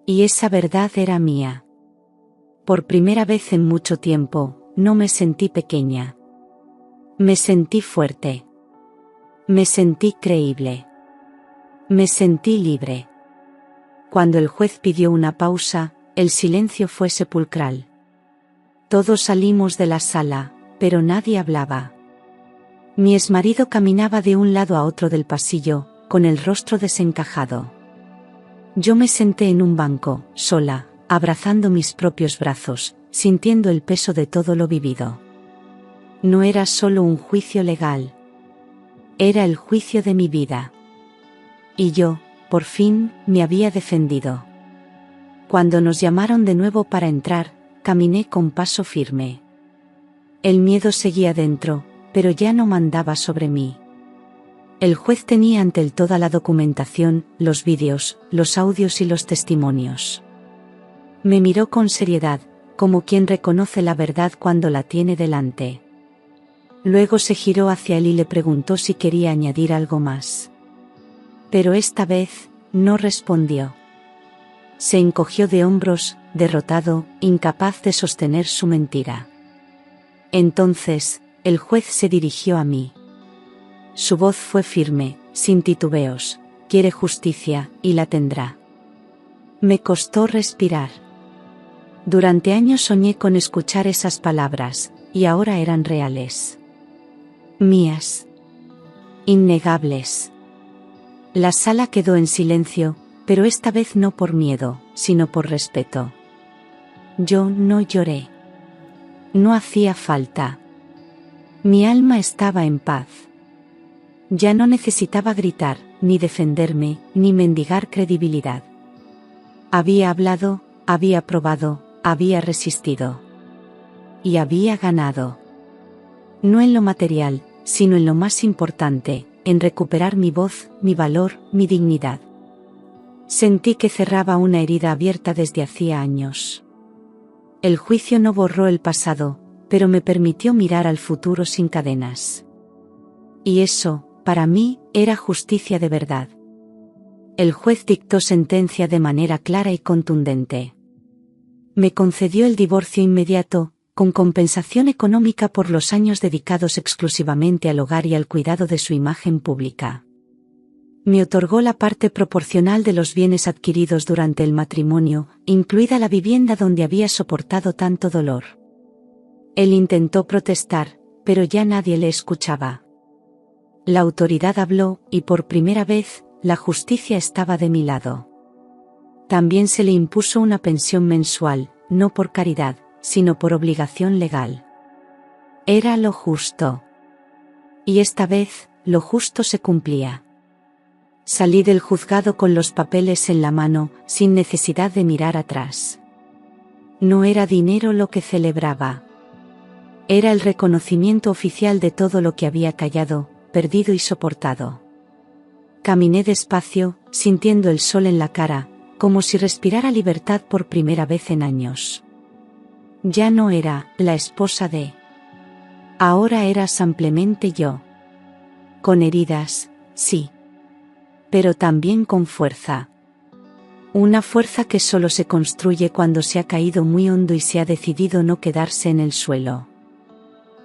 Y esa verdad era mía. Por primera vez en mucho tiempo, no me sentí pequeña. Me sentí fuerte. Me sentí creíble. Me sentí libre. Cuando el juez pidió una pausa, el silencio fue sepulcral. Todos salimos de la sala, pero nadie hablaba. Mi exmarido caminaba de un lado a otro del pasillo, con el rostro desencajado. Yo me senté en un banco, sola, abrazando mis propios brazos, sintiendo el peso de todo lo vivido. No era solo un juicio legal. Era el juicio de mi vida. Y yo, por fin, me había defendido. Cuando nos llamaron de nuevo para entrar, caminé con paso firme. El miedo seguía dentro, pero ya no mandaba sobre mí. El juez tenía ante él toda la documentación, los vídeos, los audios y los testimonios. Me miró con seriedad, como quien reconoce la verdad cuando la tiene delante. Luego se giró hacia él y le preguntó si quería añadir algo más. Pero esta vez, no respondió. Se encogió de hombros, derrotado, incapaz de sostener su mentira. Entonces, el juez se dirigió a mí. Su voz fue firme, sin titubeos: quiere justicia, y la tendrá. Me costó respirar. Durante años soñé con escuchar esas palabras, y ahora eran reales. Mías. Innegables. La sala quedó en silencio, pero esta vez no por miedo, sino por respeto. Yo no lloré. No hacía falta. Mi alma estaba en paz. Ya no necesitaba gritar, ni defenderme, ni mendigar credibilidad. Había hablado, había probado, había resistido. Y había ganado. No en lo material, sino en lo más importante, en recuperar mi voz, mi valor, mi dignidad. Sentí que cerraba una herida abierta desde hacía años. El juicio no borró el pasado, pero me permitió mirar al futuro sin cadenas. Y eso, para mí, era justicia de verdad. El juez dictó sentencia de manera clara y contundente. Me concedió el divorcio inmediato, con compensación económica por los años dedicados exclusivamente al hogar y al cuidado de su imagen pública. Me otorgó la parte proporcional de los bienes adquiridos durante el matrimonio, incluida la vivienda donde había soportado tanto dolor. Él intentó protestar, pero ya nadie le escuchaba. La autoridad habló, y por primera vez, la justicia estaba de mi lado. También se le impuso una pensión mensual, no por caridad, sino por obligación legal. Era lo justo. Y esta vez, lo justo se cumplía. Salí del juzgado con los papeles en la mano, sin necesidad de mirar atrás. No era dinero lo que celebraba. Era el reconocimiento oficial de todo lo que había callado, perdido y soportado. Caminé despacio, sintiendo el sol en la cara, como si respirara libertad por primera vez en años. Ya no era la esposa de. Ahora era simplemente yo. Con heridas, sí. Pero también con fuerza. Una fuerza que solo se construye cuando se ha caído muy hondo y se ha decidido no quedarse en el suelo.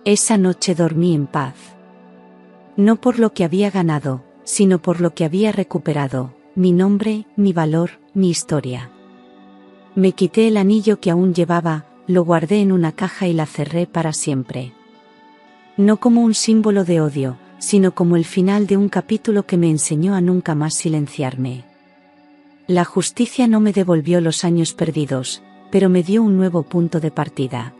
Esa noche dormí en paz. No por lo que había ganado, sino por lo que había recuperado: mi nombre, mi valor, mi historia. Me quité el anillo que aún llevaba, lo guardé en una caja y la cerré para siempre. No como un símbolo de odio, sino como el final de un capítulo que me enseñó a nunca más silenciarme. La justicia no me devolvió los años perdidos, pero me dio un nuevo punto de partida.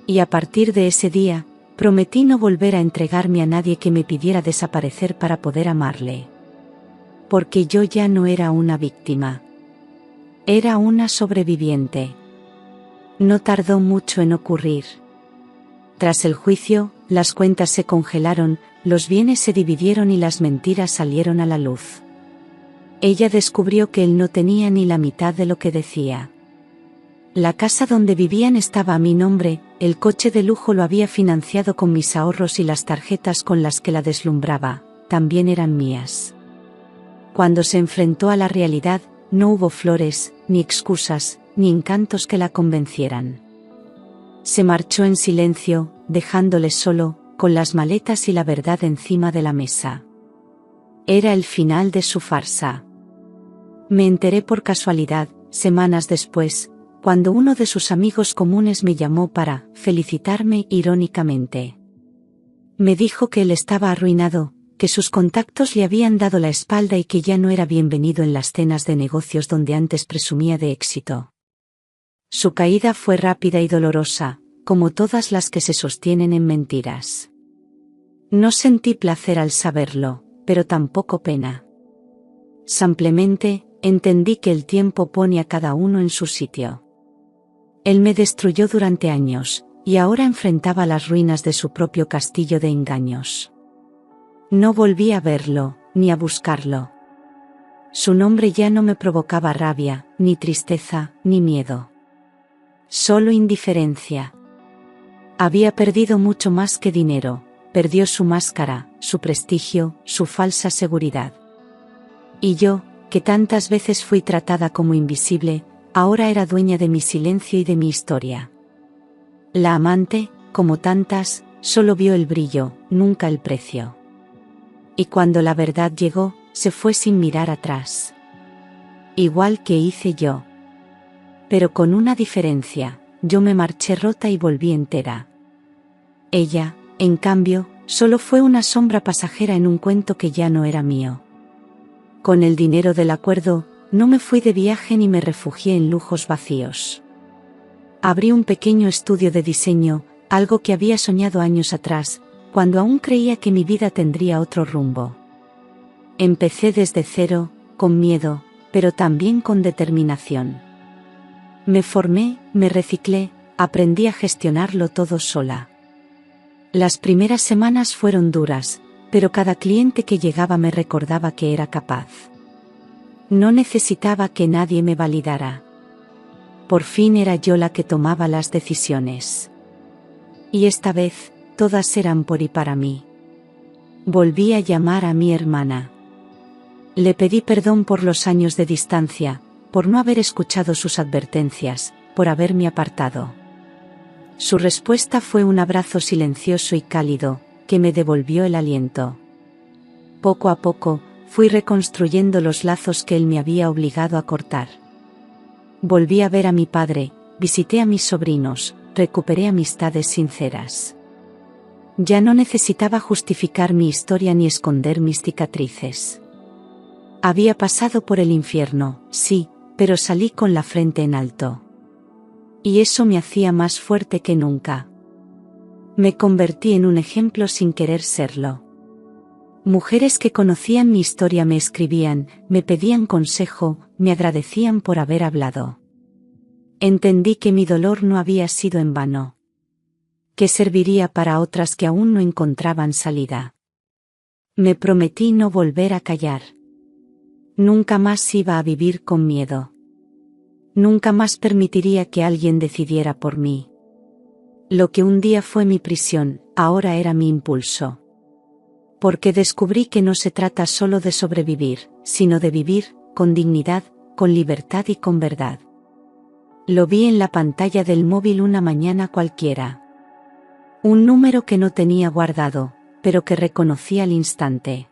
Y a partir de ese día, prometí no volver a entregarme a nadie que me pidiera desaparecer para poder amarle. Porque yo ya no era una víctima. Era una sobreviviente. No tardó mucho en ocurrir. Tras el juicio, las cuentas se congelaron, los bienes se dividieron y las mentiras salieron a la luz. Ella descubrió que él no tenía ni la mitad de lo que decía. La casa donde vivían estaba a mi nombre, el coche de lujo lo había financiado con mis ahorros y las tarjetas con las que la deslumbraba, también eran mías. Cuando se enfrentó a la realidad, no hubo flores, ni excusas, ni encantos que la convencieran. Se marchó en silencio, dejándole solo, con las maletas y la verdad encima de la mesa. Era el final de su farsa. Me enteré por casualidad, semanas después, cuando uno de sus amigos comunes me llamó para felicitarme irónicamente. Me dijo que él estaba arruinado, que sus contactos le habían dado la espalda y que ya no era bienvenido en las cenas de negocios donde antes presumía de éxito. Su caída fue rápida y dolorosa, como todas las que se sostienen en mentiras. No sentí placer al saberlo, pero tampoco pena. Simplemente, entendí que el tiempo pone a cada uno en su sitio. Él me destruyó durante años, y ahora enfrentaba las ruinas de su propio castillo de engaños. No volví a verlo, ni a buscarlo. Su nombre ya no me provocaba rabia, ni tristeza, ni miedo. Solo indiferencia. Había perdido mucho más que dinero, perdió su máscara, su prestigio, su falsa seguridad. Y yo, que tantas veces fui tratada como invisible, ahora era dueña de mi silencio y de mi historia. La amante, como tantas, solo vio el brillo, nunca el precio. Y cuando la verdad llegó, se fue sin mirar atrás. Igual que hice yo. Pero con una diferencia, yo me marché rota y volví entera. Ella, en cambio, solo fue una sombra pasajera en un cuento que ya no era mío. Con el dinero del acuerdo, no me fui de viaje ni me refugié en lujos vacíos. Abrí un pequeño estudio de diseño, algo que había soñado años atrás, cuando aún creía que mi vida tendría otro rumbo. Empecé desde cero, con miedo, pero también con determinación. Me formé, me reciclé, aprendí a gestionarlo todo sola. Las primeras semanas fueron duras, pero cada cliente que llegaba me recordaba que era capaz. No necesitaba que nadie me validara. Por fin era yo la que tomaba las decisiones. Y esta vez, todas eran por y para mí. Volví a llamar a mi hermana. Le pedí perdón por los años de distancia, por no haber escuchado sus advertencias, por haberme apartado. Su respuesta fue un abrazo silencioso y cálido, que me devolvió el aliento. Poco a poco, fui reconstruyendo los lazos que él me había obligado a cortar. Volví a ver a mi padre, visité a mis sobrinos, recuperé amistades sinceras. Ya no necesitaba justificar mi historia ni esconder mis cicatrices. Había pasado por el infierno, sí, pero salí con la frente en alto. Y eso me hacía más fuerte que nunca. Me convertí en un ejemplo sin querer serlo. Mujeres que conocían mi historia me escribían, me pedían consejo, me agradecían por haber hablado. Entendí que mi dolor no había sido en vano. Que serviría para otras que aún no encontraban salida. Me prometí no volver a callar. Nunca más iba a vivir con miedo. Nunca más permitiría que alguien decidiera por mí. Lo que un día fue mi prisión, ahora era mi impulso. Porque descubrí que no se trata solo de sobrevivir, sino de vivir, con dignidad, con libertad y con verdad. Lo vi en la pantalla del móvil una mañana cualquiera. Un número que no tenía guardado, pero que reconocí al instante.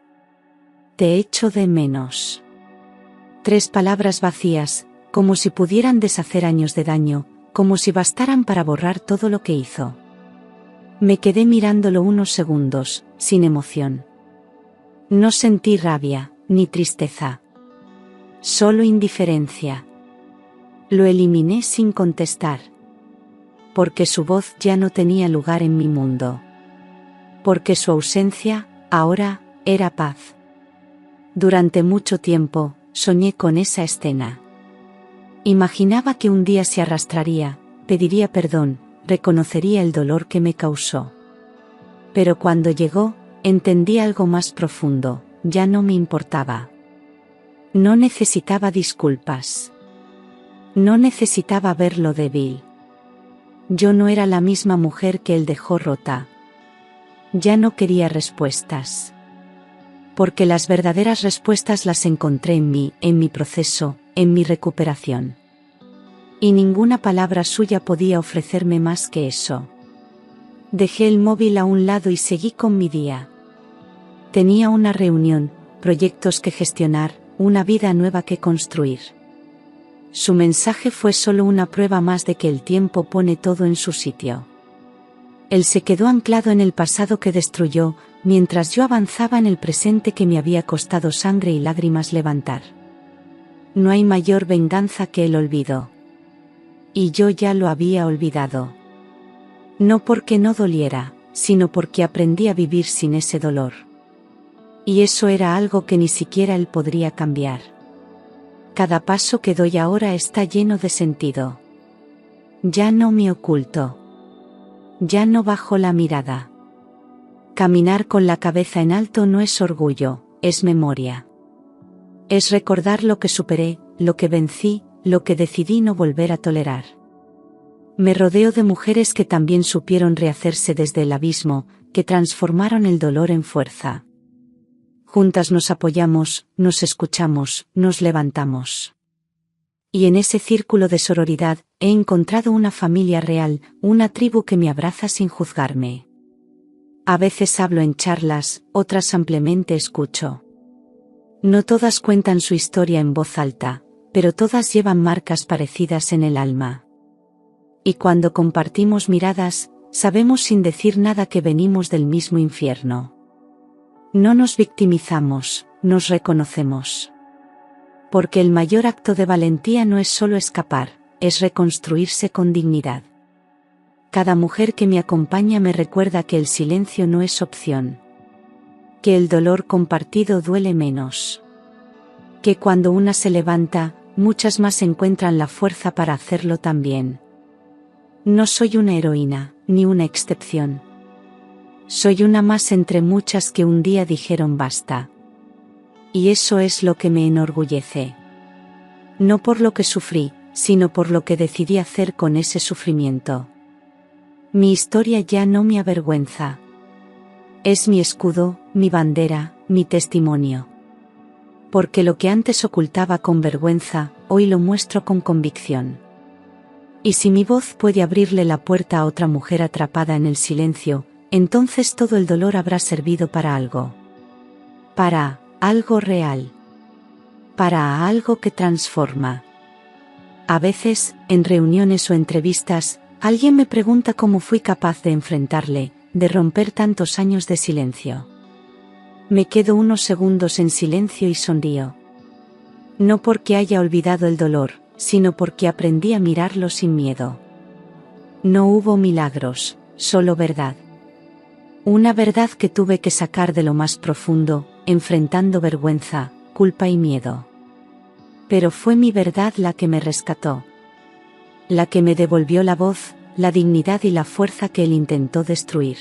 Te echo de menos. 3 palabras vacías, como si pudieran deshacer años de daño, como si bastaran para borrar todo lo que hizo. Me quedé mirándolo unos segundos, sin emoción. No sentí rabia, ni tristeza. Solo indiferencia. Lo eliminé sin contestar. Porque su voz ya no tenía lugar en mi mundo. Porque su ausencia, ahora, era paz. Durante mucho tiempo, soñé con esa escena. Imaginaba que un día se arrastraría, pediría perdón, reconocería el dolor que me causó. Pero cuando llegó, entendí algo más profundo, ya no me importaba. No necesitaba disculpas. No necesitaba verlo débil. Yo no era la misma mujer que él dejó rota. Ya no quería respuestas. Porque las verdaderas respuestas las encontré en mí, en mi proceso, en mi recuperación. Y ninguna palabra suya podía ofrecerme más que eso. Dejé el móvil a un lado y seguí con mi día. Tenía una reunión, proyectos que gestionar, una vida nueva que construir. Su mensaje fue solo una prueba más de que el tiempo pone todo en su sitio. Él se quedó anclado en el pasado que destruyó, mientras yo avanzaba en el presente que me había costado sangre y lágrimas levantar. No hay mayor venganza que el olvido. Y yo ya lo había olvidado. No porque no doliera, sino porque aprendí a vivir sin ese dolor. Y eso era algo que ni siquiera él podría cambiar. Cada paso que doy ahora está lleno de sentido. Ya no me oculto. Ya no bajo la mirada. Caminar con la cabeza en alto no es orgullo, es memoria. Es recordar lo que superé, lo que vencí, lo que decidí no volver a tolerar. Me rodeo de mujeres que también supieron rehacerse desde el abismo, que transformaron el dolor en fuerza. Juntas nos apoyamos, nos escuchamos, nos levantamos. Y en ese círculo de sororidad, he encontrado una familia real, una tribu que me abraza sin juzgarme. A veces hablo en charlas, otras ampliamente escucho. No todas cuentan su historia en voz alta, pero todas llevan marcas parecidas en el alma. Y cuando compartimos miradas, sabemos sin decir nada que venimos del mismo infierno. No nos victimizamos, nos reconocemos. Porque el mayor acto de valentía no es solo escapar, es reconstruirse con dignidad. Cada mujer que me acompaña me recuerda que el silencio no es opción. Que el dolor compartido duele menos. Que cuando una se levanta, muchas más encuentran la fuerza para hacerlo también. No soy una heroína, ni una excepción. Soy una más entre muchas que un día dijeron basta. Y eso es lo que me enorgullece. No por lo que sufrí, sino por lo que decidí hacer con ese sufrimiento. Mi historia ya no me avergüenza. Es mi escudo, mi bandera, mi testimonio. Porque lo que antes ocultaba con vergüenza, hoy lo muestro con convicción. Y si mi voz puede abrirle la puerta a otra mujer atrapada en el silencio, entonces todo el dolor habrá servido para algo. Para algo real. Para algo que transforma. A veces, en reuniones o entrevistas, alguien me pregunta cómo fui capaz de enfrentarle, de romper tantos años de silencio. Me quedo unos segundos en silencio y sonrío. No porque haya olvidado el dolor, sino porque aprendí a mirarlo sin miedo. No hubo milagros, solo verdad. Una verdad que tuve que sacar de lo más profundo, enfrentando vergüenza, culpa y miedo. Pero fue mi verdad la que me rescató. La que me devolvió la voz, la dignidad y la fuerza que él intentó destruir.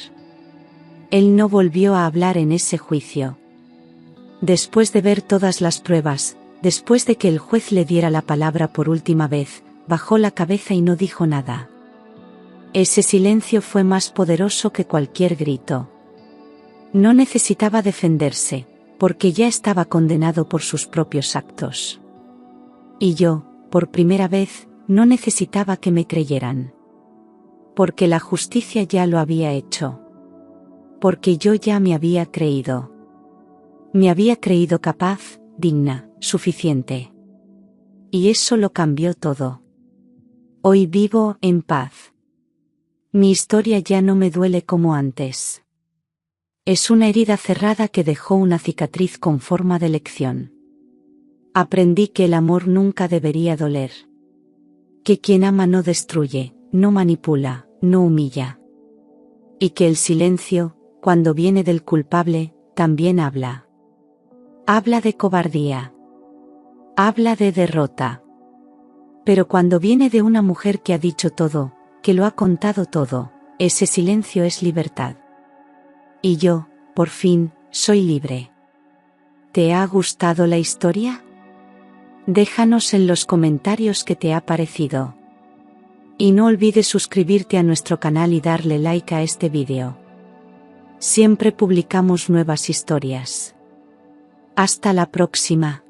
Él no volvió a hablar en ese juicio. Después de ver todas las pruebas, después de que el juez le diera la palabra por última vez, bajó la cabeza y no dijo nada. Ese silencio fue más poderoso que cualquier grito. No necesitaba defenderse, porque ya estaba condenado por sus propios actos. Y yo, por primera vez, no necesitaba que me creyeran. Porque la justicia ya lo había hecho. Porque yo ya me había creído. Me había creído capaz, digna, suficiente. Y eso lo cambió todo. Hoy vivo en paz. Mi historia ya no me duele como antes. Es una herida cerrada que dejó una cicatriz con forma de lección. Aprendí que el amor nunca debería doler. Que quien ama no destruye, no manipula, no humilla. Y que el silencio, cuando viene del culpable, también habla. Habla de cobardía. Habla de derrota. Pero cuando viene de una mujer que ha dicho todo, que lo ha contado todo, ese silencio es libertad. Y yo, por fin, soy libre. ¿Te ha gustado la historia? Déjanos en los comentarios qué te ha parecido. Y no olvides suscribirte a nuestro canal y darle like a este vídeo. Siempre publicamos nuevas historias. Hasta la próxima.